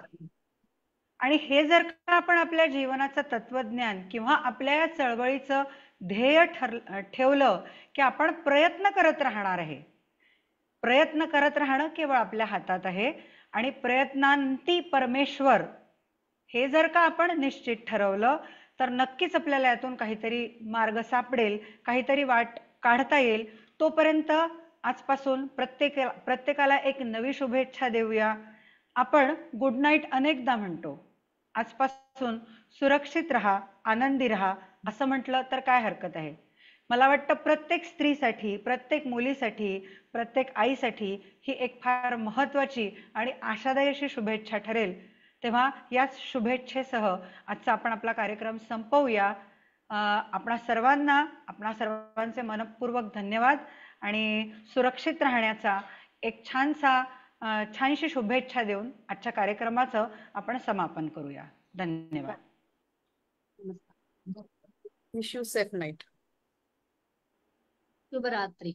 आणि हे जर का आपण आपल्या जीवनाचं तत्वज्ञान किंवा आपल्या या चळवळीचं ध्येय ठेवलं की आपण प्रयत्न करत राहणार आहे, प्रयत्न करत राहणं केवळ आपल्या हातात आहे आणि प्रयत्नांती परमेश्वर हे जर का आपण निश्चित ठरवलं तर नक्कीच आपल्याला यातून काहीतरी मार्ग सापडेल, काहीतरी वाट काढता येईल. तोपर्यंत आजपासून प्रत्येकाला एक नवी शुभेच्छा देऊया. आपण गुड नाईट अनेकदा म्हणतो, आजपासून सुरक्षित राहा, आनंदी राहा असं म्हटलं तर काय हरकत आहे. मला वाटतं प्रत्येक स्त्रीसाठी, प्रत्येक मुलीसाठी, प्रत्येक आईसाठी ही एक फार महत्वाची आणि आशादायी अशी शुभेच्छा ठरेल. तेव्हा याच शुभेच्छेसह आजचा आपण आपला कार्यक्रम संपवूया. आपणा सर्वांचे मनपूर्वक धन्यवाद आणि सुरक्षित राहण्याचा एक छानशी शुभेच्छा देऊन आजच्या कार्यक्रमाचं आपण समापन करूया. धन्यवाद. Wish you safe night. शुभरात्री.